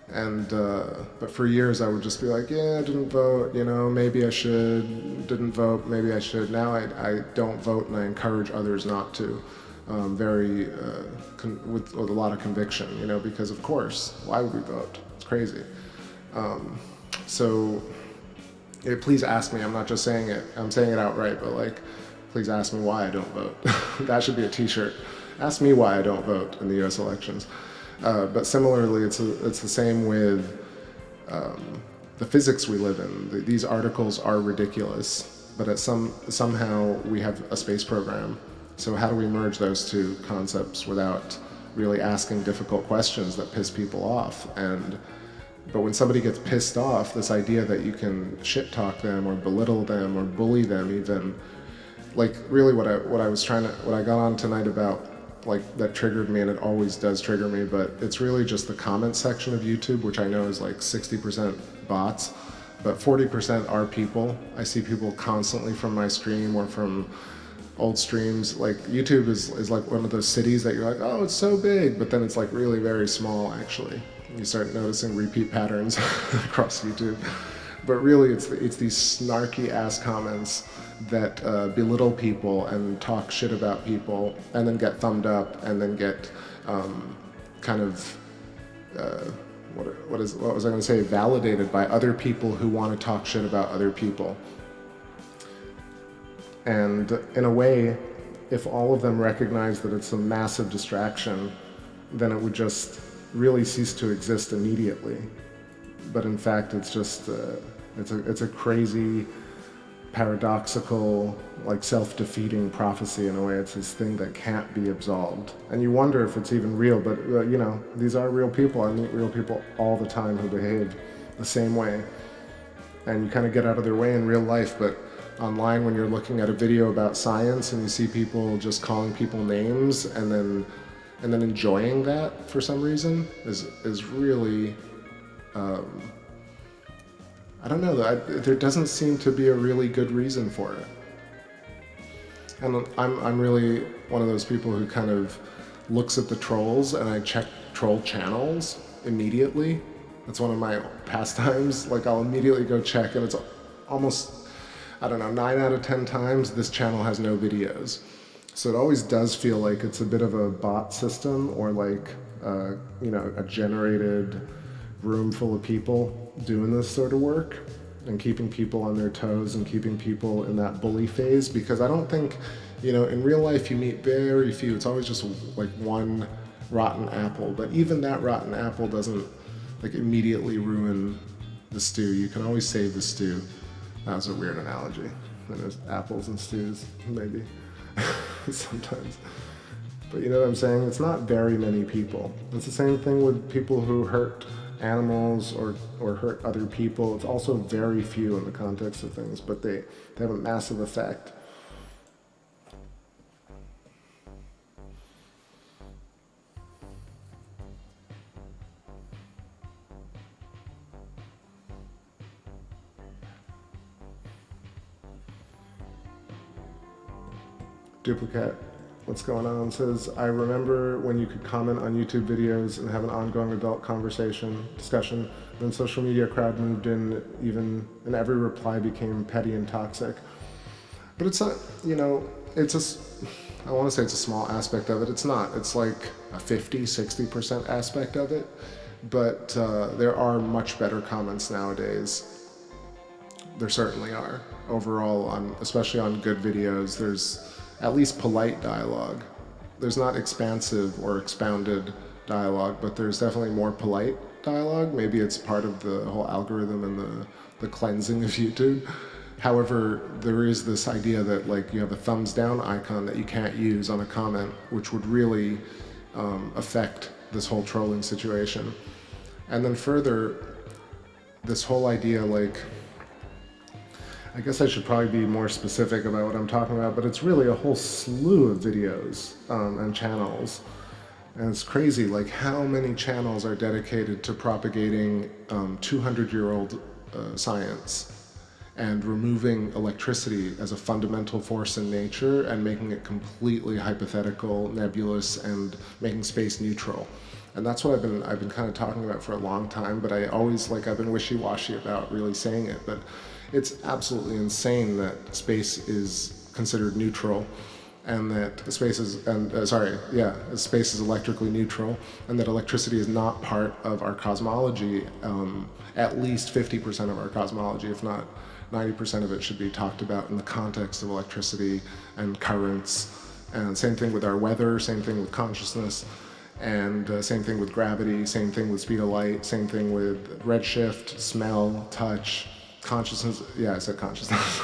And but for years I would just be like, yeah, I didn't vote, you know, maybe I should. Didn't vote, maybe I should. Now I don't vote, and I encourage others not to, with a lot of conviction, you know, because of course, why would we vote? It's crazy. So please ask me. I'm not just saying it. I'm saying it outright, but like, please ask me why I don't vote. That should be a T-shirt. Ask me why I don't vote in the U.S. elections. But similarly, it's the same with the physics we live in. These articles are ridiculous, but somehow we have a space program. So how do we merge those two concepts without really asking difficult questions that piss people off? But when somebody gets pissed off, this idea that you can shit talk them or belittle them or bully them even, like really what I got on tonight about, like, that triggered me, and it always does trigger me, but it's really just the comment section of YouTube, which I know is like 60% bots, but 40% are people. I see people constantly from my stream or from old streams. Like, YouTube is like one of those cities that you're like, oh, it's so big, but then it's like really very small actually. You start noticing repeat patterns across YouTube. But really, it's these snarky ass comments that belittle people and talk shit about people, and then get thumbed up, and then get what was I going to say? Validated by other people who want to talk shit about other people. And in a way, if all of them recognize that it's a massive distraction, then it would just really cease to exist immediately. But in fact, it's just it's a crazy, paradoxical, like self-defeating prophecy in a way. It's this thing that can't be absolved, and you wonder if it's even real. But you know, these are real people. I meet real people all the time who behave the same way, and you kind of get out of their way in real life. But online, when you're looking at a video about science and you see people just calling people names and then enjoying that for some reason is really, I don't know, there doesn't seem to be a really good reason for it. And I'm really one of those people who kind of looks at the trolls, and I check troll channels immediately. That's one of my pastimes. Like, I'll immediately go check, and it's almost, I don't know, 9 out of 10 times this channel has no videos. So it always does feel like it's a bit of a bot system, or like, you know, a generated room full of people doing this sort of work and keeping people on their toes and keeping people in that bully phase. Because I don't think, you know, in real life you meet very few. It's always just like one rotten apple, but even that rotten apple doesn't like immediately ruin the stew. You can always save the stew. That was a weird analogy. There's apples and stews, maybe. Sometimes. But you know what I'm saying? It's not very many people. It's the same thing with people who hurt animals or hurt other people. It's also very few in the context of things, but they have a massive effect. Duplicate, what's going on, says, I remember when you could comment on YouTube videos and have an ongoing adult discussion, then social media crowd moved in even, and every reply became petty and toxic. But it's not, I want to say it's a small aspect of it. It's not. It's like a 50-60% aspect of it. But there are much better comments nowadays. There certainly are. Overall, especially on good videos, there's at least polite dialogue. There's not expansive or expounded dialogue, but there's definitely more polite dialogue. Maybe it's part of the whole algorithm and the cleansing of YouTube. However, there is this idea that like you have a thumbs down icon that you can't use on a comment, which would really affect this whole trolling situation. And then further, this whole idea, like, I guess I should probably be more specific about what I'm talking about, but it's really a whole slew of videos and channels. And it's crazy, like how many channels are dedicated to propagating 200-year-old science and removing electricity as a fundamental force in nature and making it completely hypothetical, nebulous, and making space neutral. And that's what I've been kind of talking about for a long time, but I've been wishy-washy about really saying it, but it's absolutely insane that space is considered neutral, and that space is electrically neutral, and that electricity is not part of our cosmology, at least 50% of our cosmology, if not 90% of it should be talked about in the context of electricity and currents. And same thing with our weather, same thing with consciousness, and same thing with gravity, same thing with speed of light, same thing with redshift, smell, touch, consciousness. Yeah, I said consciousness.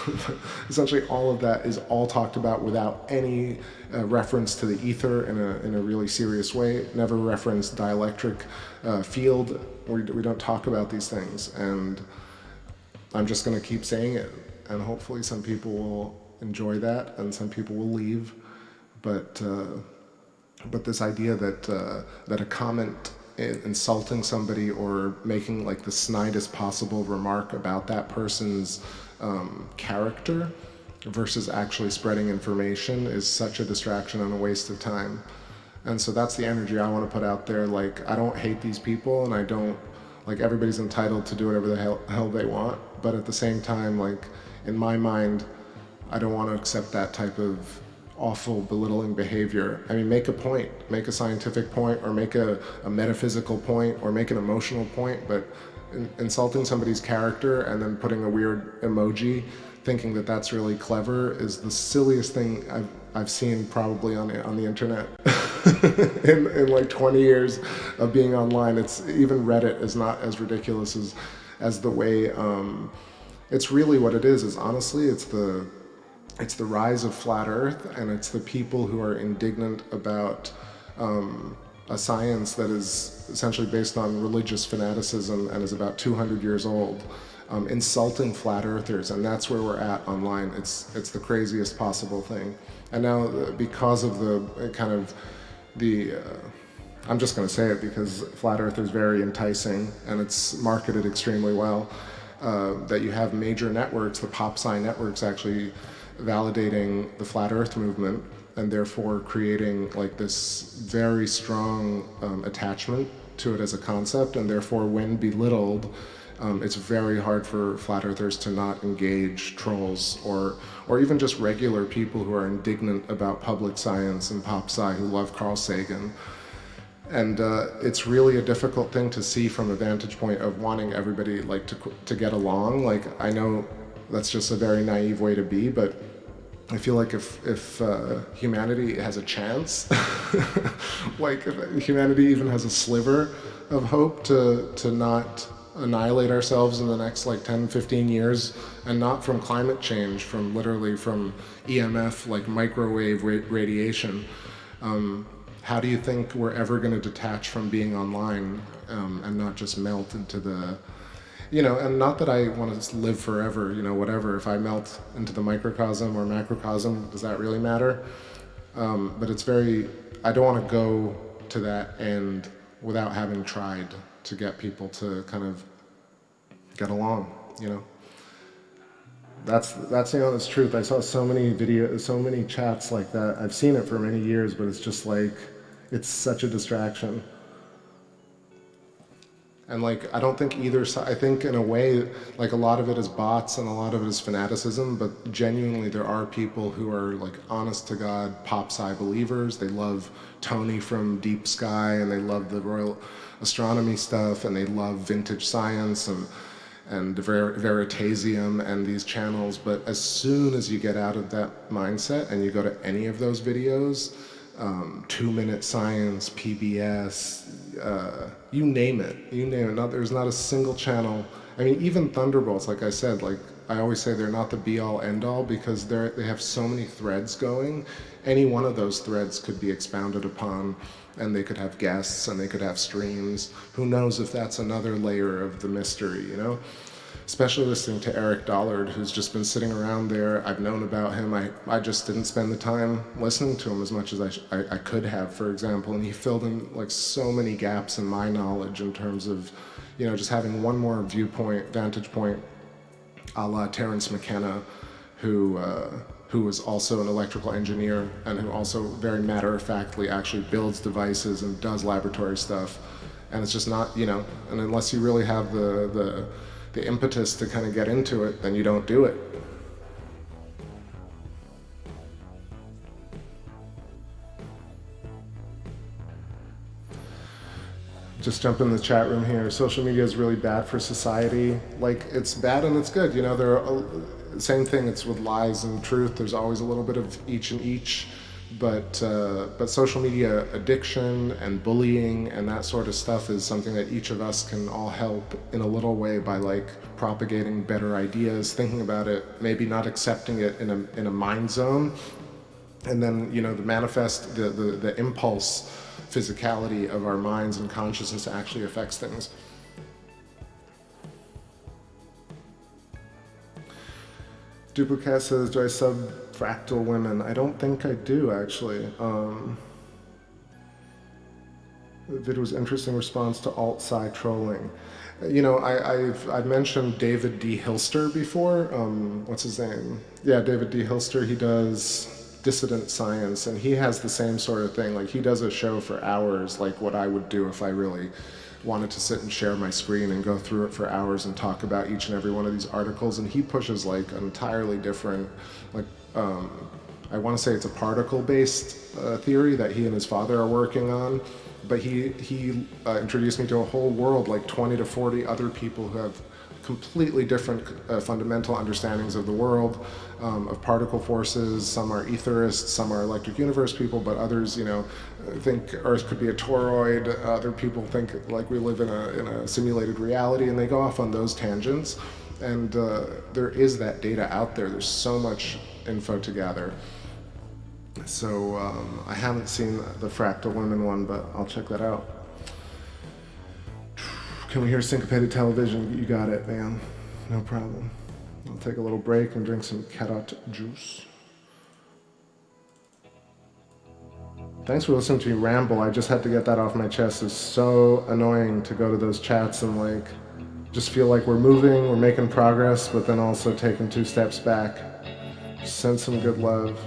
Essentially all of that is all talked about without any reference to the ether in a really serious way. Never reference dielectric field. We don't talk about these things, and I'm just going to keep saying it, and hopefully some people will enjoy that and some people will leave. But this idea that a comment insulting somebody or making like the snidest possible remark about that person's character versus actually spreading information is such a distraction and a waste of time. And so that's the energy I want to put out there. Like, I don't hate these people, and I don't, like, everybody's entitled to do whatever the hell they want, but at the same time, like, in my mind, I don't want to accept that type of awful, belittling behavior. I mean, make a point, make a scientific point, or make a metaphysical point, or make an emotional point, but insulting somebody's character and then putting a weird emoji, thinking that that's really clever, is the silliest thing I've seen probably on the internet in like 20 years of being online. It's even Reddit is not as ridiculous as the way it's really what it is honestly it's the rise of flat Earth, and it's the people who are indignant about a science that is essentially based on religious fanaticism and is about 200 years old, insulting flat earthers, and that's where we're at online. It's the craziest possible thing. And now, because of the kind of I'm just going to say it because flat Earth is very enticing and it's marketed extremely well, that you have major networks, the Popsci networks, actually validating the flat Earth movement, and therefore creating like this very strong attachment to it as a concept, and therefore when belittled, it's very hard for flat earthers to not engage trolls or even just regular people who are indignant about public science and Popsci who love Carl Sagan. And it's really a difficult thing to see from a vantage point of wanting everybody like to get along. Like, I know that's just a very naive way to be, but I feel like if humanity has a chance, like if humanity even has a sliver of hope to not annihilate ourselves in the next like 10, 15 years, and not from climate change, from literally from EMF, like microwave radiation, how do you think we're ever going to detach from being online and not just melt into the, and not that I want to live forever, whatever. If I melt into the microcosm or macrocosm, does that really matter? But I don't want to go to that end without having tried to get people to kind of get along, That's the honest truth. I saw so many videos, so many chats like that. I've seen it for many years, but it's just like, it's such a distraction. And like, I don't think either side, I think in a way, like a lot of it is bots and a lot of it is fanaticism, but genuinely there are people who are like honest to God Popsci believers. They love Tony from Deep Sky and they love the Royal Astronomy stuff and they love vintage science and Veritasium and these channels. But as soon as you get out of that mindset and you go to any of those videos, 2-Minute Science, PBS, you name it. There's not a single channel. I mean, even Thunderbolts, like I said, like I always say, they're not the be-all, end-all because they have so many threads going. Any one of those threads could be expounded upon, and they could have guests, and they could have streams. Who knows if that's another layer of the mystery, you know? Especially listening to Eric Dollard, who's just been sitting around there. I've known about him. I just didn't spend the time listening to him as much as I could have, for example. And he filled in like so many gaps in my knowledge in terms of, you know, just having one more vantage point, a la Terrence McKenna, who was also an electrical engineer and who also very matter-of-factly actually builds devices and does laboratory stuff. And it's just not, you know, and unless you really have the impetus to kind of get into it, then you don't do it. Just jump in the chat room here. Social media is really bad for society. Like, it's bad and it's good. You know, same thing, it's with lies and truth. There's always a little bit of each and each. But social media addiction and bullying and that sort of stuff is something that each of us can all help in a little way by like propagating better ideas, thinking about it, maybe not accepting it in a mind zone, and then, you know, the impulse physicality of our minds and consciousness actually affects things. Duplicate says, do I sub fractal women? I don't think I do, actually. The video was interesting response to alt-sci trolling. You know, I've mentioned David D. Hilster before. What's his name? Yeah, David D. Hilster. He does dissident science, and he has the same sort of thing. Like, he does a show for hours, like what I would do if I really wanted to sit and share my screen and go through it for hours and talk about each and every one of these articles. And he pushes like an entirely different, like, I want to say it's a particle-based theory that he and his father are working on. But he introduced me to a whole world, like 20 to 40 other people who have completely different fundamental understandings of the world, of particle forces. Some are etherists, some are electric universe people, but others, you know, think Earth could be a toroid. Other people think like we live in a simulated reality, and they go off on those tangents. And there is that data out there. There's so much info to gather. So I haven't seen the Fractal Women one, but I'll check that out. Can we hear syncopated television? You got it, man. No problem. I'll take a little break and drink some carrot juice. Thanks for listening to me ramble. I just had to get that off my chest. It's so annoying to go to those chats and like just feel like we're moving, we're making progress, but then also taking 2 steps back. Send some good love.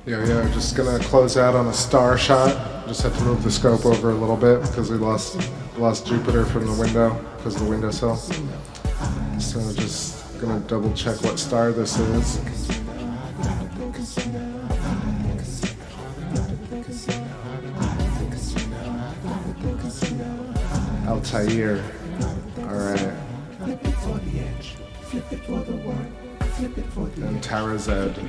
Yeah, just gonna close out on a star shot. Just have to move the scope over a little bit because we lost Jupiter from the window because of the windowsill. So just gonna double check what star this is. Altair. Alright. And Tarazed.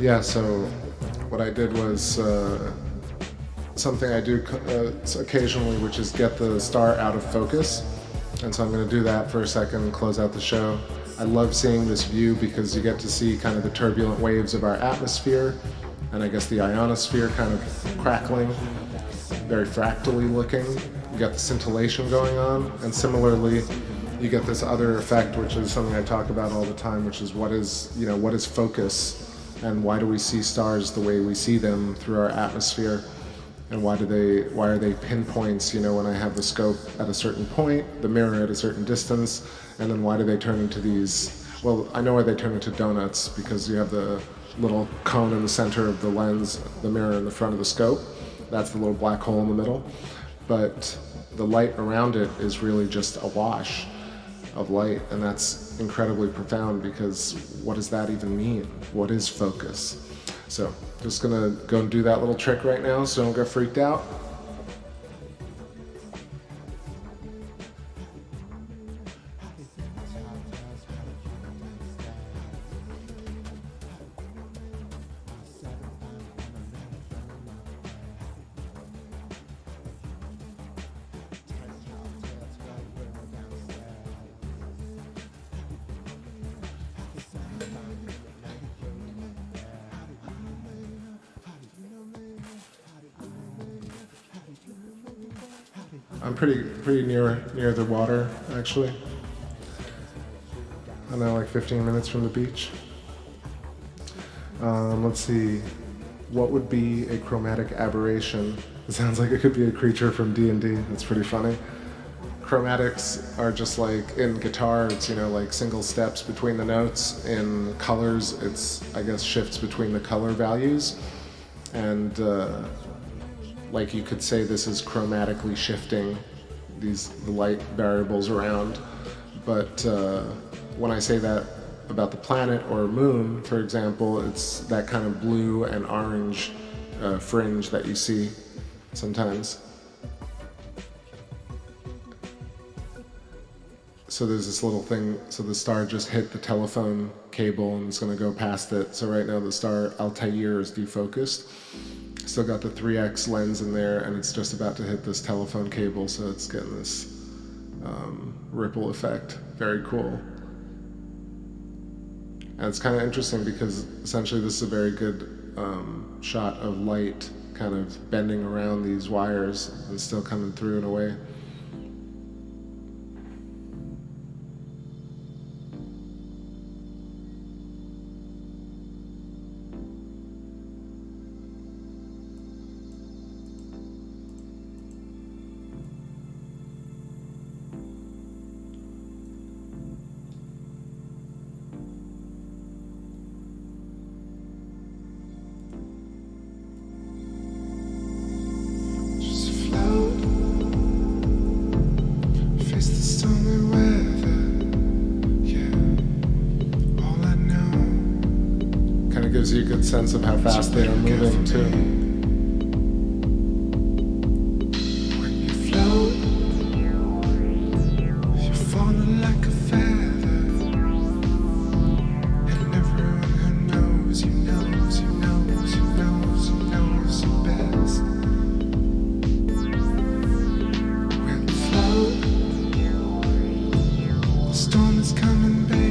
Yeah, so what I did was something I do occasionally, which is get the star out of focus. And so I'm going to do that for a second and close out the show. I love seeing this view because you get to see kind of the turbulent waves of our atmosphere, and I guess the ionosphere kind of crackling, very fractally looking. You got the scintillation going on, and similarly, you get this other effect, which is something I talk about all the time, which is what is focus, and why do we see stars the way we see them through our atmosphere, and why are they pinpoints, when I have the scope at a certain point, the mirror at a certain distance, and then why do they turn into these, well, I know why they turn into donuts, because you have the little cone in the center of the lens, the mirror in the front of the scope. That's the little black hole in the middle. But the light around it is really just a wash of light, and that's incredibly profound, because what does that even mean? What is focus? So just gonna go and do that little trick right now so don't get freaked out. I'm pretty near the water, actually. I'm now like 15 minutes from the beach. Let's see, what would be a chromatic aberration? It sounds like it could be a creature from D&D. That's pretty funny. Chromatics are just like in guitar, it's like single steps between the notes. In colors, it's I guess shifts between the color values, and like you could say this is chromatically shifting the light variables around. But when I say that about the planet or moon, for example, it's that kind of blue and orange fringe that you see sometimes. So there's this little thing, so the star just hit the telephone cable and it's going to go past it. So right now the star Altair is defocused. Still got the 3x lens in there, and it's just about to hit this telephone cable, so it's getting this ripple effect. Very cool. And it's kind of interesting because essentially this is a very good shot of light kind of bending around these wires and still coming through in a way. Gives you a good sense of how fast they are moving too. When you float, you're falling like a feather, and everyone who knows you knows you knows you knows you knows you best. When you float, the storm is coming, baby.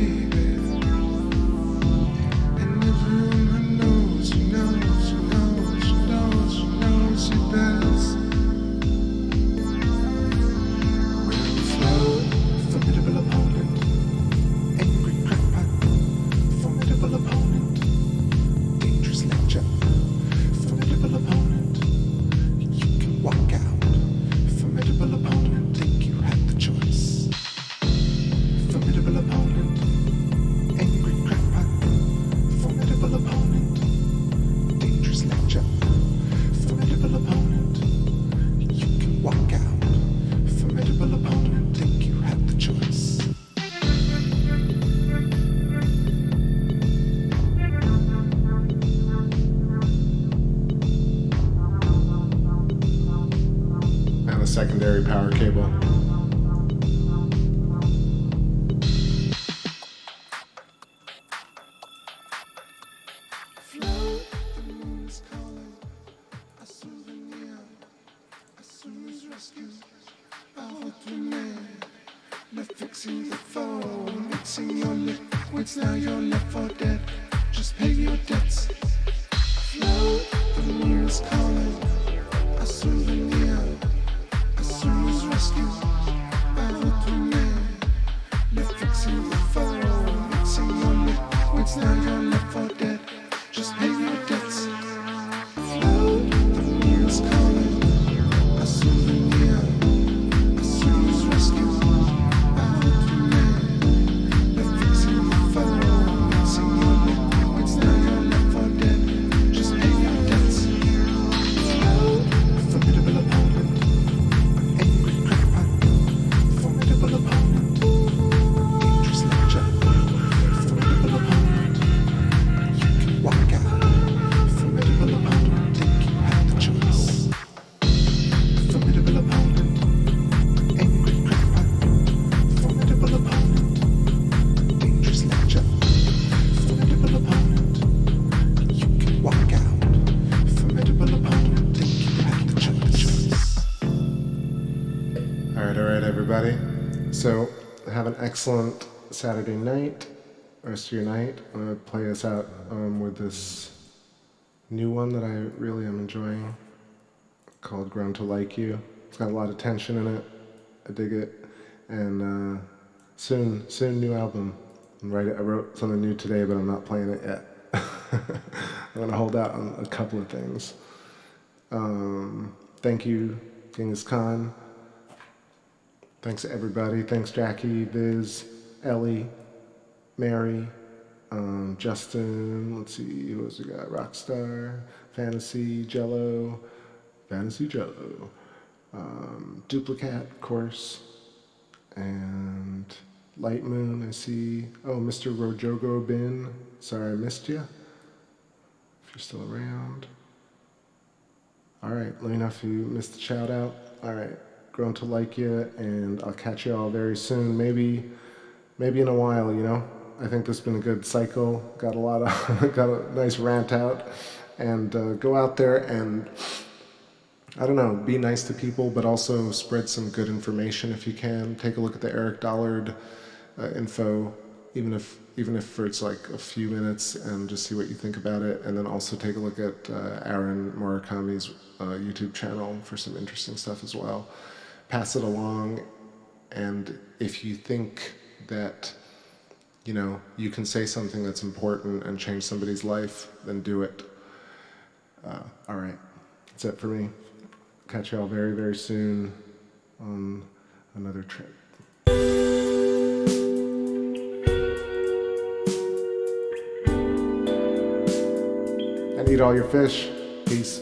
secondary power cable. Fixing the phone, mixing your liquids, now you're left for dead. Just pay your debts. Float, the moon is calling. A souvenir, a soul's rescue. I hope you may. Fixing the phone, mixing your liquids, now you're left for dead. Just pay your debts. Float, the moon is calling. A souvenir, a soul's rescue. So have an excellent Saturday night, rest of your night. I'm going to play us out with this new one that I really am enjoying called Grown to Like You. It's got a lot of tension in it. I dig it. And soon new album. I wrote something new today, but I'm not playing it yet. I'm going to hold out on a couple of things. Thank you, Genghis Khan. Thanks to everybody. Thanks Jackie, Viz, Ellie, Mary, Justin, let's see, who else we got? Rockstar, Fantasy Jello, Duplicate, of course, and Light Moon, I see. Oh, Mr. Rojogo Bin, sorry I missed you, if you're still around. All right, let me know if you missed the shout out. All right. Grown to like you, and I'll catch you all very soon. Maybe in a while, you know. I think this has been a good cycle. Got a nice rant out, and go out there and I don't know, be nice to people, but also spread some good information if you can. Take a look at the Eric Dollard info, even if it's like a few minutes, and just see what you think about it. And then also take a look at Aaron Murakami's YouTube channel for some interesting stuff as well. Pass it along, and if you think that, you know, you can say something that's important and change somebody's life, then do it. All right, that's it for me. Catch y'all very, very soon on another trip. And eat all your fish. Peace.